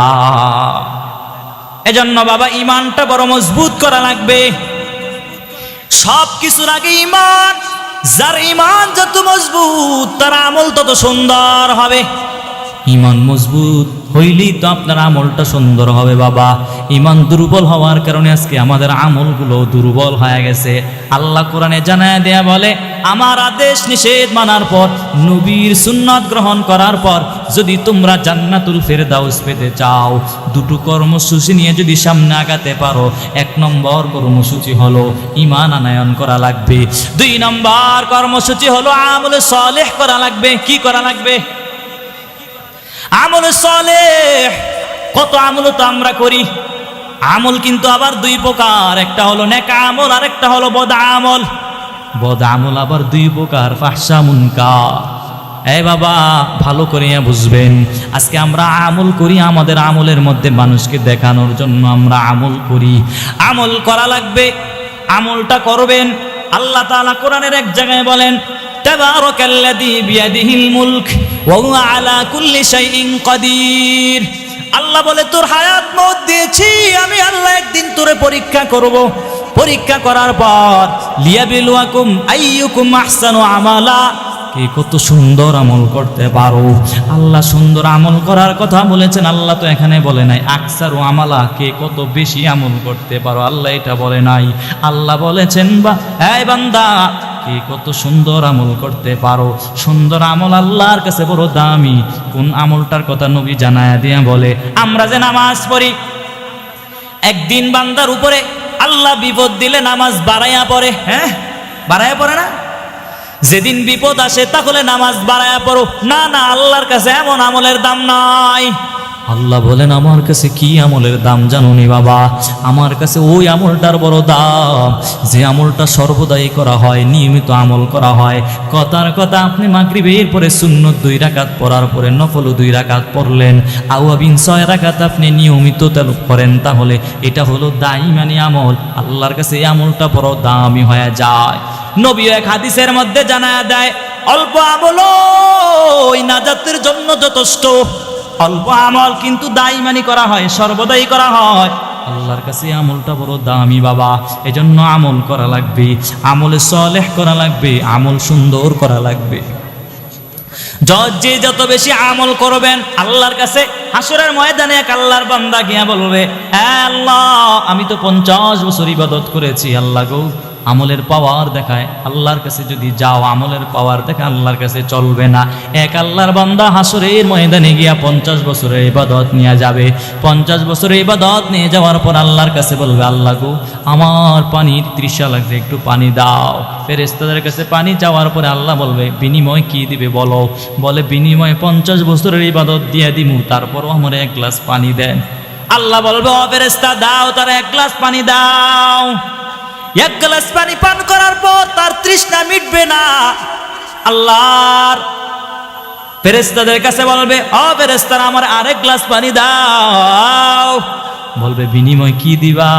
S1: এজন্য বাবা ঈমানটা বড় মজবুত করা লাগবে। সব কিছুর আগে ঈমান। যার ঈমান যত মজবুত তার আমল তত সুন্দর হবে। ঈমান মজবুত হইলেই তো আপনার আমলটা সুন্দর হবে বাবা। ইমান দুর্বল হওয়ার কারণে আজকে আমাদের আমলগুলো দুর্বল হয়ে গেছে। আল্লাহ কোরআনে জানায় দেয়া বলে, আমার আদেশ নিষেধ মানার পর, নবীর সুন্নাত গ্রহণ করার পর যদি তোমরা জান্নাতুল ফেরদাউস পেতে চাও, দুটো কর্মসূচি নিয়ে যদি সামনে আগাতে পারো, 1 নম্বর কর্মসূচি হলো ঈমান আনয়ন করা লাগবে। 2 নম্বর কর্মসূচি হলো আমলে সালেহ করা লাগবে। কি করা লাগবে? আমলে সালেহ। কত আমল তো আমরা করি। আমল কিন্তু আবার 2 প্রকার, একটা হলো নেক আমল আর একটা হলো বদ আমল। বদ আমল আবার 2 প্রকার, ফাহশা মুনকার। এই বাবা ভালো করে বুঝবেন, আজকে আমরা আমল করি, আমাদের আমলের মধ্যে মানুষকে দেখানোর জন্য আমরা আমল করি। আমল করা লাগবে, আমলটা করবেন। আল্লাহ তাআলা কোরআনের এক জায়গায় বলেন, তাবারাকাল্লাযী বিয়াদিহিল মুলক ওয়া হুয়া আলা কুল্লি শাইইন কাদির। আল্লাহ বলে, তোর হায়াত মত দিয়েছি আমি আল্লাহ, একদিন তোরে পরীক্ষা করব। পরীক্ষা করার পর লিয়াবিলুয়াকুম আইয়ুকুম আহসানু আমালা, কে কত সুন্দর আমল করতে পারো। আল্লাহ সুন্দর আমল করার কথা বলেছেন, আল্লাহ তো এখানে বলে নাই আকসারু আমালা, কে কত বেশি আমল করতে পারো, আল্লাহ এটা বলে নাই। আল্লাহ বলেছেন, বা এই বান্দা কে কত সুন্দর আমল করতে পারো। সুন্দর আমল আল্লাহর কাছে বড় দামি। কোন আমলটার কথা নবী জানায়া দিয়া বলে, আমরা যে নামাজ পড়ি, একদিন বান্দার উপরে আল্লাহ বিপদ দিলে নামাজ বাড়াইয়া পড়ে। হ্যাঁ, বাড়াইয়া পড়ে না? যেদিন বিপদ আসে তাহলে নামাজ বাড়াইয়া পড়ো। না না, আল্লাহর কাছে এমন আমলের দাম নাই। আল্লাহ বলেন, আমার কাছে কি আমলের দাম জানুনি বাবা? আমার কাছে ওই আমলটার বড় দাম, যে আমলটা সর্বদাই করা হয়, নিয়মিত আমল করা হয়। কথার কথা, আপনি মাগরিবের পরে সুন্নত 2 রাকাত পড়ার পরে নফল 2 রাকাত পড়লেন, আওয়াবিন 6 রাকাত আপনি নিয়মিত তেল করেন, তাহলে এটা হলো দাইমানি আমল। আল্লাহর কাছে এই আমলটা বড় দামি হয়ে যায়। নবী এক হাদিসের মধ্যে জানায়া দেয়, অল্প আমল ওই নাজাতের জন্য যথেষ্ট। অল্প আমল কিন্তু দাইমানি করা হয়, সর্বদাই করা হয়। আল্লাহর কাছে আমলটা বড় দামি বাবা। এজন্য আমল করা লাগবে, আমলে সালেহ করা লাগবে, আমল সুন্দর করা লাগবে। যে যত বেশি আমল করবেন, আল্লাহর কাছে হাসরের ময়দানে এক আল্লাহর বান্দা গিয়া বলবে, আল্লাহ আমি তো 50 বছর ইবাদত করেছি, আল্লাহ গো আমলের পাওয়ার দেখায়। আল্লাহর কাছে যদি যাও, আমলের পাওয়ার দেখে আল্লাহর কাছে চলবে না। এক আল্লাহর বান্দা হাসরের ময়দানে গিয়া 50 বছরের ইবাদত নিয়ে যাবে। 50 বছরের ইবাদত নিয়ে যাওয়ার পর আল্লাহর কাছে বলবে, আল্লাহ গো আমার পানির তৃষা লাগছে, একটু পানি দাও। ফেরেশতাদের কাছে পানি যাওয়ার পরে আল্লাহ বলবে, বিনিময় কি দিবে বলো? বলে, বিনিময়ে 50 বছরের ইবাদত দিয়ে দিমু, তারপরও আমার 1 গ্লাস পানি দেন। আল্লাহ বলবে, ও ফেরেশতা দাও, তার 1 গ্লাস পানি দাও। 1 গ্লাস পানি পান করার পর তার তৃষ্ণা মিটবে না। আল্লাহর ফেরেশতাদের কাছে বলবে, ও ফেরেশতারা আমার 1 গ্লাস পানি দাও। বলবে, বিনিময় কি দিবা?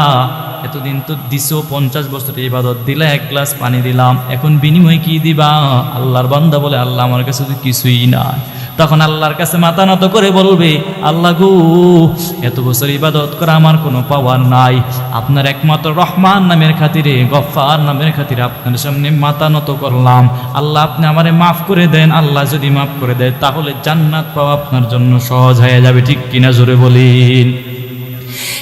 S1: এতদিন তো দিছো, 50 বছরের ইবাদত দিলে, 1 গ্লাস পানি দিলাম, এখন বিনিময় কি দিবা? আল্লাহর বান্দা বলে, আল্লাহ আমার কাছে তো কিছুই নাই। তখন আল্লাহর কাছে মাথা নত করে বলবে, আল্লাহ গো এত বছর ইবাদত করা আমার কোনো পাওয়ার নাই, আপনার একমাত্র রহমান নামের খাতিরে, গফফার নামের খাতিরে আপনার সামনে মাথা নত করলাম। আল্লাহ আপনি আমারে মাফ করে দেন। আল্লাহ যদি মাফ করে দেয় তাহলে জান্নাত পাওয়া আপনার জন্য সহজ হয়ে যাবে। ঠিক কিনা জোরে বলেন।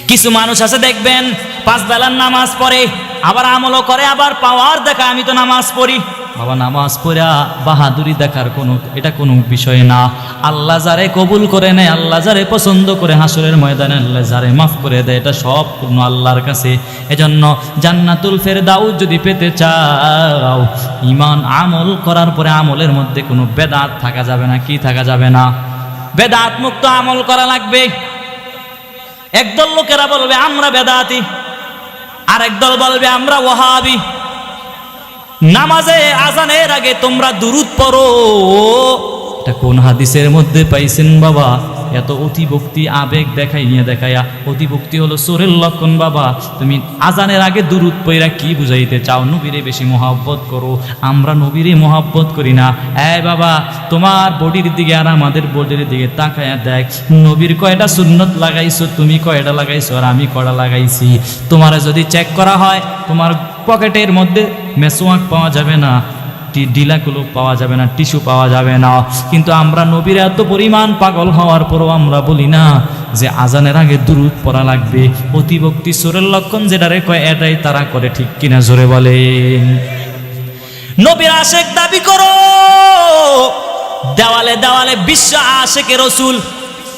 S1: কিছু মানুষ আছে দেখবেন 5 বেলার নামাজ পড়ে, আবার আমলও করে, আবার পাওয়ার দেখা, আমি তো নামাজ পড়ি। বাবা নামাজ পড়া বাহাদুরি দেখার এটা কোনো বিষয় না। আল্লাহ যারে কবুল করে নেয়, আল্লাহ যারে পছন্দ করে, হাসরের ময়দানে আল্লাহ যারে মাফ করে দেয়, এটা সব পূর্ণ আল্লাহর কাছে। এজন্য জান্নাতুল ফেরদাউস যদি পেতে চাও, ঈমান আমল করার পরে আমলের মধ্যে কোনো বেদাত থাকা যাবে না। কি থাকা যাবে না? বেদাত মুক্ত আমল করা লাগবে। একদল লোকেরা বলবে আমরা বেদাতি, আর একদল বলবে আমরা ওয়াহাবি। নামাজে আজানের আগে তোমরা দুরূদ পড়ো, এটা কোন হাদিসের মধ্যে পাইছেন বাবা? এত অতিভক্তি, আবেগ দেখাইয়া অতিভক্তি হলো চোরের লক্ষণ বাবা। তুমি আজানের আগে দুরূদ পড়া কি বুঝাইতে চাও? নবীরে বেশি মহব্বত করো। আমরা নবীরে মহব্বত করি না। বাবা তোমার বডির দিকে আর আমাদের বডির দিকে তাকায়া দেখ, নবীর কয়টা সুন্নত লাগাইছো, তুমি কয়টা লাগাইছো, আর আমি কয়টা লাগাইছি। তোমার যদি চেক করা হয়, তোমার পকেটের মধ্যে মেসওয়াক পাওয়া যাবে না, ডিলাগুলো পাওয়া যাবে না, টিস্যু পাওয়া যাবে না। কিন্তু আমরা নবীর এত পরিমাণ পাগল হওয়ার পরও আমরা বলি না যে আজানের আগে দুরূদ পড়া লাগবে। অতিভক্তি সুরের লক্ষণ যেটারে কয় এটাই তারা করে, ঠিক কিনা জোরে বলেন। নবীর আশেক দাবি করো, দেওয়ালে দেওয়ালে বিশ্ব আশেকে রসুল,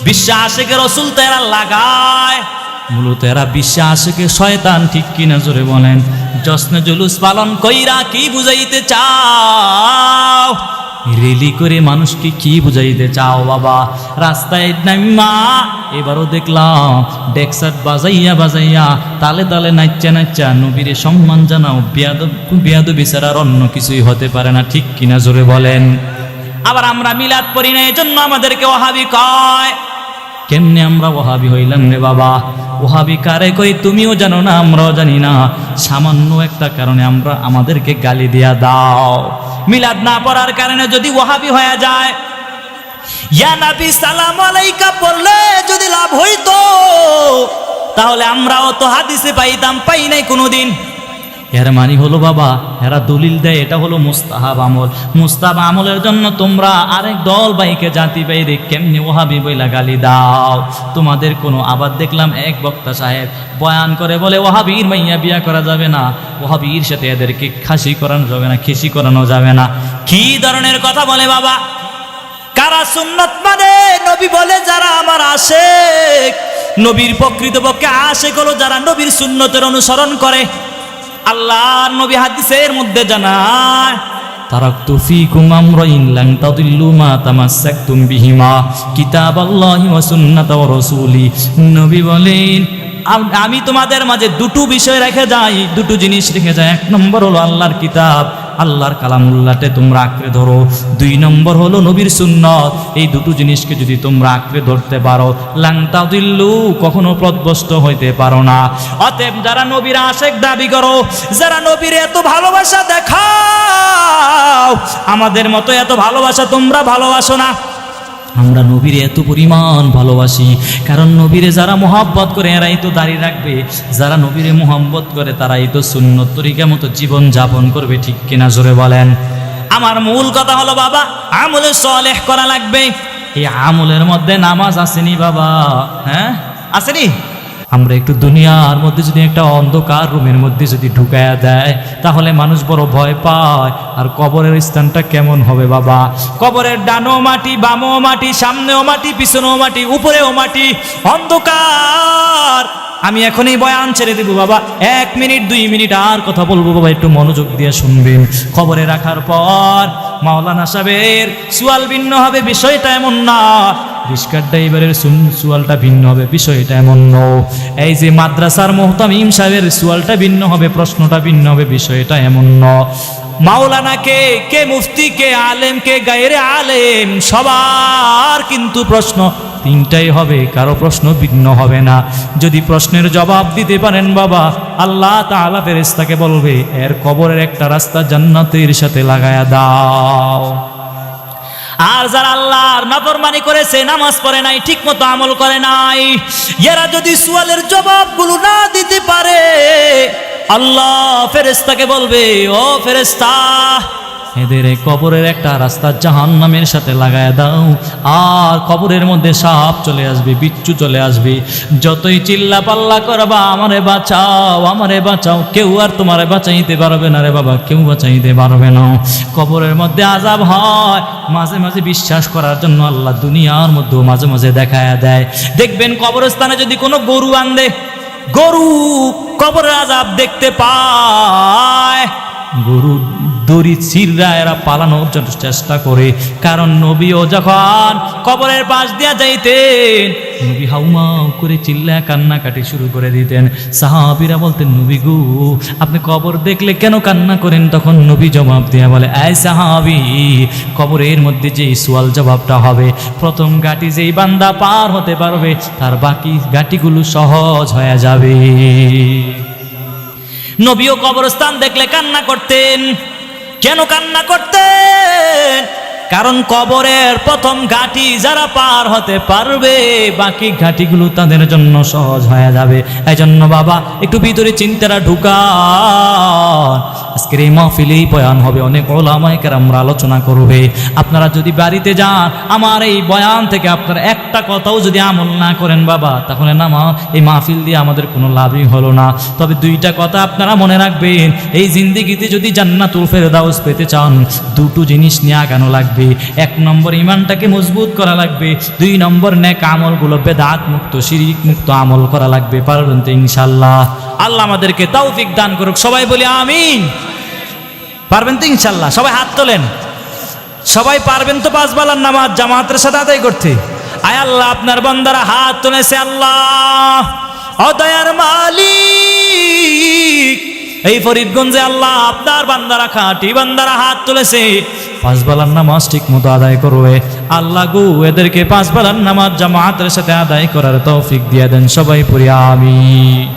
S1: বিশ্ব আশেকে রসুল তো এরা লাগায়, মূলত এরা বিশ্ব আশেকে শয়তান, ঠিক কিনা জোরে বলেন। জশ্নে জুলুস পালন কইরা কি বুঝাইতে চাও? রেলি করে মানুষকে কি বুঝাইতে চাও বাবা? রাস্তায় নাইমা এবারও দেখলাম ডেক্সাট বাজাইয়া বাজাইয়া তালে তালে নাচ্চা নাচ্চা নবীরে সম্মান জানাও। বেয়াদবি ছাড়া আর অন্য কিছুই হতে পারে না, ঠিক কিনা জোরে বলেন। আবার আমরা মিলাদ পড়ি না, এজন্য আমাদেরকে ওয়াহাবি কয়। কেমনে আমরা ওয়াহাবি হইলাম রে বাবা? ওয়াহাবি কারে কই তুমিও জানো না, আমরাও জানি না। সামান্য একটা কারণে আমরা আমাদেরকে গালি দিয়া দাও। মিলাদ না পড়ার কারণে যদি ওয়াহাবি হয়ে যায়, ইয়া নবী সালাম আলাইকা পড়লে যদি লাভ হইতো, তাহলে আমরাও তো হাদিসে পাইতাম, পাই নাই কোনোদিন। এর মানে হলো বাবা, এরা দলিল দেয় এটা হলো মুস্তাহাব আমল। মুস্তাহাব আমলের জন্য তোমরা আরেক দল বাইকে জাতি বাইরে কেমনি ওয়াহাবি বইলা গালি দাও? তোমাদের কোনো আবার দেখলাম এক বক্তা সাহেব বয়ান করে বলে ওয়াহাবির মাইয়া বিয়া করা যাবে না, ওয়াহাবির সাথে এদেরকে খাসি করানো যাবে না, খেসি করানো যাবে না। কি ধরনের কথা বলে বাবা? কারা সুন্নত মানে? নবী বলে যারা আমার আশেক। নবীর প্রকৃতপক্ষে আশেক হলো যারা নবীর সুন্নতের অনুসরণ করে। আল্লাহর নবী হাদিসের মধ্যে জানায়, তারাকতু ফীকুম আমরাইন লান তাদিল্লু মা তামাসসাকতুম বিহিমা কিতাবাল্লাহি ওয়া সুন্নাতা ওয়া রাসূলি। নবী বলেন আমি তোমাদের মাঝে দুটো বিষয় রেখে যাই, দুটো জিনিস রেখে যাই। এক নম্বর হলো আল্লাহর কিতাব, আল্লাহর কালামুল্লাহতে তোমরা আঁকড়ে ধরো। দুই নম্বর হলো নবীর সুন্নত। এই দুটো জিনিসকে যদি তোমরা আঁকড়ে ধরতে পারো, লান তাদিল্লু, কখনো পথভ্রষ্ট হইতে পারো না। অতএব যারা নবীর আশেক দাবি করো, যারা নবীর এত ভালোবাসা দেখাও, আমাদের মতো এত ভালোবাসা তোমরা ভালোবাসো না। আমরা নবীরে এত পরিমাণ ভালোবাসি, কারণ নবীরে যারা মোহাব্বত করে এরাই তো দাঁড়িয়ে রাখবে, যারা নবীরে মোহাব্বত করে তারাই তো সুন্নত তরিকা মতো জীবন যাপন করবে, ঠিক কিনা জোরে বলেন। আমার মূল কথা হলো বাবা, আমলে সালেহ করা লাগবে। এই আমলের মধ্যে নামাজ আসেনি বাবা, হ্যাঁ আসেনি? আমরা একটু দুনিয়ার মধ্যে যদি একটা অন্ধকার রুমের মধ্যে যদি ঢুকায়া দেয়, তাহলে মানুষ বড় ভয় পায়। আর কবরের স্থানটা কেমন হবে বাবা? কবরের ডানও মাটি, বামও মাটি, সামনেও মাটি, পিছনেও মাটি, উপরেও মাটি, অন্ধকার। আমি এখনই বয়ান ছেড়ে দেবো বাবা, 1 মিনিট 2 মিনিট আর কথা বলবো বাবা, একটু মনোযোগ দিয়ে শুনবেন। খবরে রাখার পর মাওলানা সাহেবের সুয়াল ভিন্ন হবে, বিষয়টা এমন না। রিস্কার ড্রাইভারের সুয়ালটা ভিন্ন হবে, বিষয়টা এমন নয়। এই যে মাদ্রাসার মুহতামিম সাহেবের সুয়ালটা ভিন্ন হবে, প্রশ্নটা ভিন্ন হবে, বিষয়টা এমন নয়। মাওলানা কে মুফতি, কে আলেম, কে গায়রে আলেম, সবার কিন্তু প্রশ্ন তিনটাই হবে, কারো প্রশ্ন ভিন্ন হবে না। যদি প্রশ্নের জবাব দিতে পারেন বাবা, আল্লাহ তাআলা ফেরেশতাকে বলবে এর কবরের একটা রাস্তা জান্নাতের সাথে লাগায়া দাও। আর যারা আল্লাহর নাফরমানি করেছে, নামাজ পড়ে নাই, ঠিক মতো আমল করে নাই, এরা যদি সুয়ালের জবাবগুলো না দিতে পারে, আল্লাহ ফেরেশতাকে বলবে ও ফেরেশতা, এদের কবরের একটা রাস্তা জাহান্নামের সাথে লাগায় দাও। আর কবরের মধ্যে সাপ চলে আসবে, বিচ্ছু চলে আসবে। যতই চিল্লা পাল্লা করবা আমারে বাঁচাও, আমারে বাঁচাও, কেউ আর তোমারে বাঁচাইতে পারবে না রে বাবা, কেউ বাঁচাইতে পারবে না। কবরের মধ্যে আযাব হয়, মাঝে মাঝে বিশ্বাস করার জন্য আল্লাহ দুনিয়ার মধ্যেও মাঝে মাঝে দেখায়া দেয়। দেখবেন কবরস্থানে যদি কোনো গরু আনবে, গরু কবরের আযাব দেখতে পায়, গরু দড়ি ছিঁড়া এরা পালানোর জন্য চেষ্টা করে। কারণ নবীও যখন কবরের পাশ দিয়া যাইতেন, নবী হাউমাউ করে চিল্লা কান্নাকাটি শুরু করে দিতেন। সাহাবীরা বলতেন নবী গো, আপনি কবর দেখলে কেন কান্না করেন? তখন নবী জবাব দিয়া বলে, এই সাহাবী, কবরের মধ্যে যেই সুয়াল জবাবটা হবে, প্রথম ঘাটি যেই বান্দা পার হতে পারবে, তার বাকি ঘাটিগুলো সহজ হয়ে যাবে। নবীও কবরস্থান দেখলে কান্না করতেন। কেন কান্না করতেন? কারণ কবরের প্রথম ঘাটি যারা পার হতে পারবে, বাকি ঘাটিগুলো তাদের জন্য সহজ হয়ে যাবে। এজন্য বাবা একটু ভিতরে চিন্তাটা ঢুকান। আজকের এই মাহফিলেই বয়ান হবে, অনেক ওলামায়ে কেরামরা আলোচনা করবে। আপনারা যদি বাড়িতে যান, আমার এই বয়ান থেকে আপনারা একটা কথাও যদি আমল না করেন বাবা, তাহলে না এই মাহফিল দিয়ে আমাদের কোনো লাভই হলো না। তবে দুইটা কথা আপনারা মনে রাখবেন, এই জিন্দেগিতে যদি জান্নাতুল ফেরদাউস পেতে চান, দুটো জিনিস নিয়ে আগানো লাগবে। এক নম্বর ইমানটাকে মজবুত করা লাগবে, দুই নম্বর নেক আমলগুলো বেদাত মুক্ত শিরিক মুক্ত আমল করা লাগবে। পারবেন তো ইনশাআল্লাহ? আল্লাহ আমাদেরকে তৌফিক দান করুক। সবাই বলি আমিন। পারবেন তো ইনশাআল্লাহ? সবাই হাত তোলেন। সবাই পারবেন তো 5 বেলার নামাজ জামাতের সাথে আদায় করতে? আয় আল্লাহ, আপনার বান্দারা হাত তুলেছে। আল্লাহ ও দয়ার মালিক, এই ফরিদগঞ্জে আল্লাহ আপনার বান্দারা খাঁটি বান্দারা হাত তুলেছে, 5 বেলার নামাজ ঠিক মতো আদায় করবে। আল্লাহ গো, এদেরকে 5 বেলার নামাজ জামাতের সাথে আদায় করার তৌফিক দিয়ে দেন। সবাই পড়ি আমিন।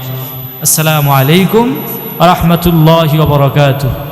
S1: আসসালামু আলাইকুম ওয়া রাহমাতুল্লাহি ওয়া বারাকাতুহু।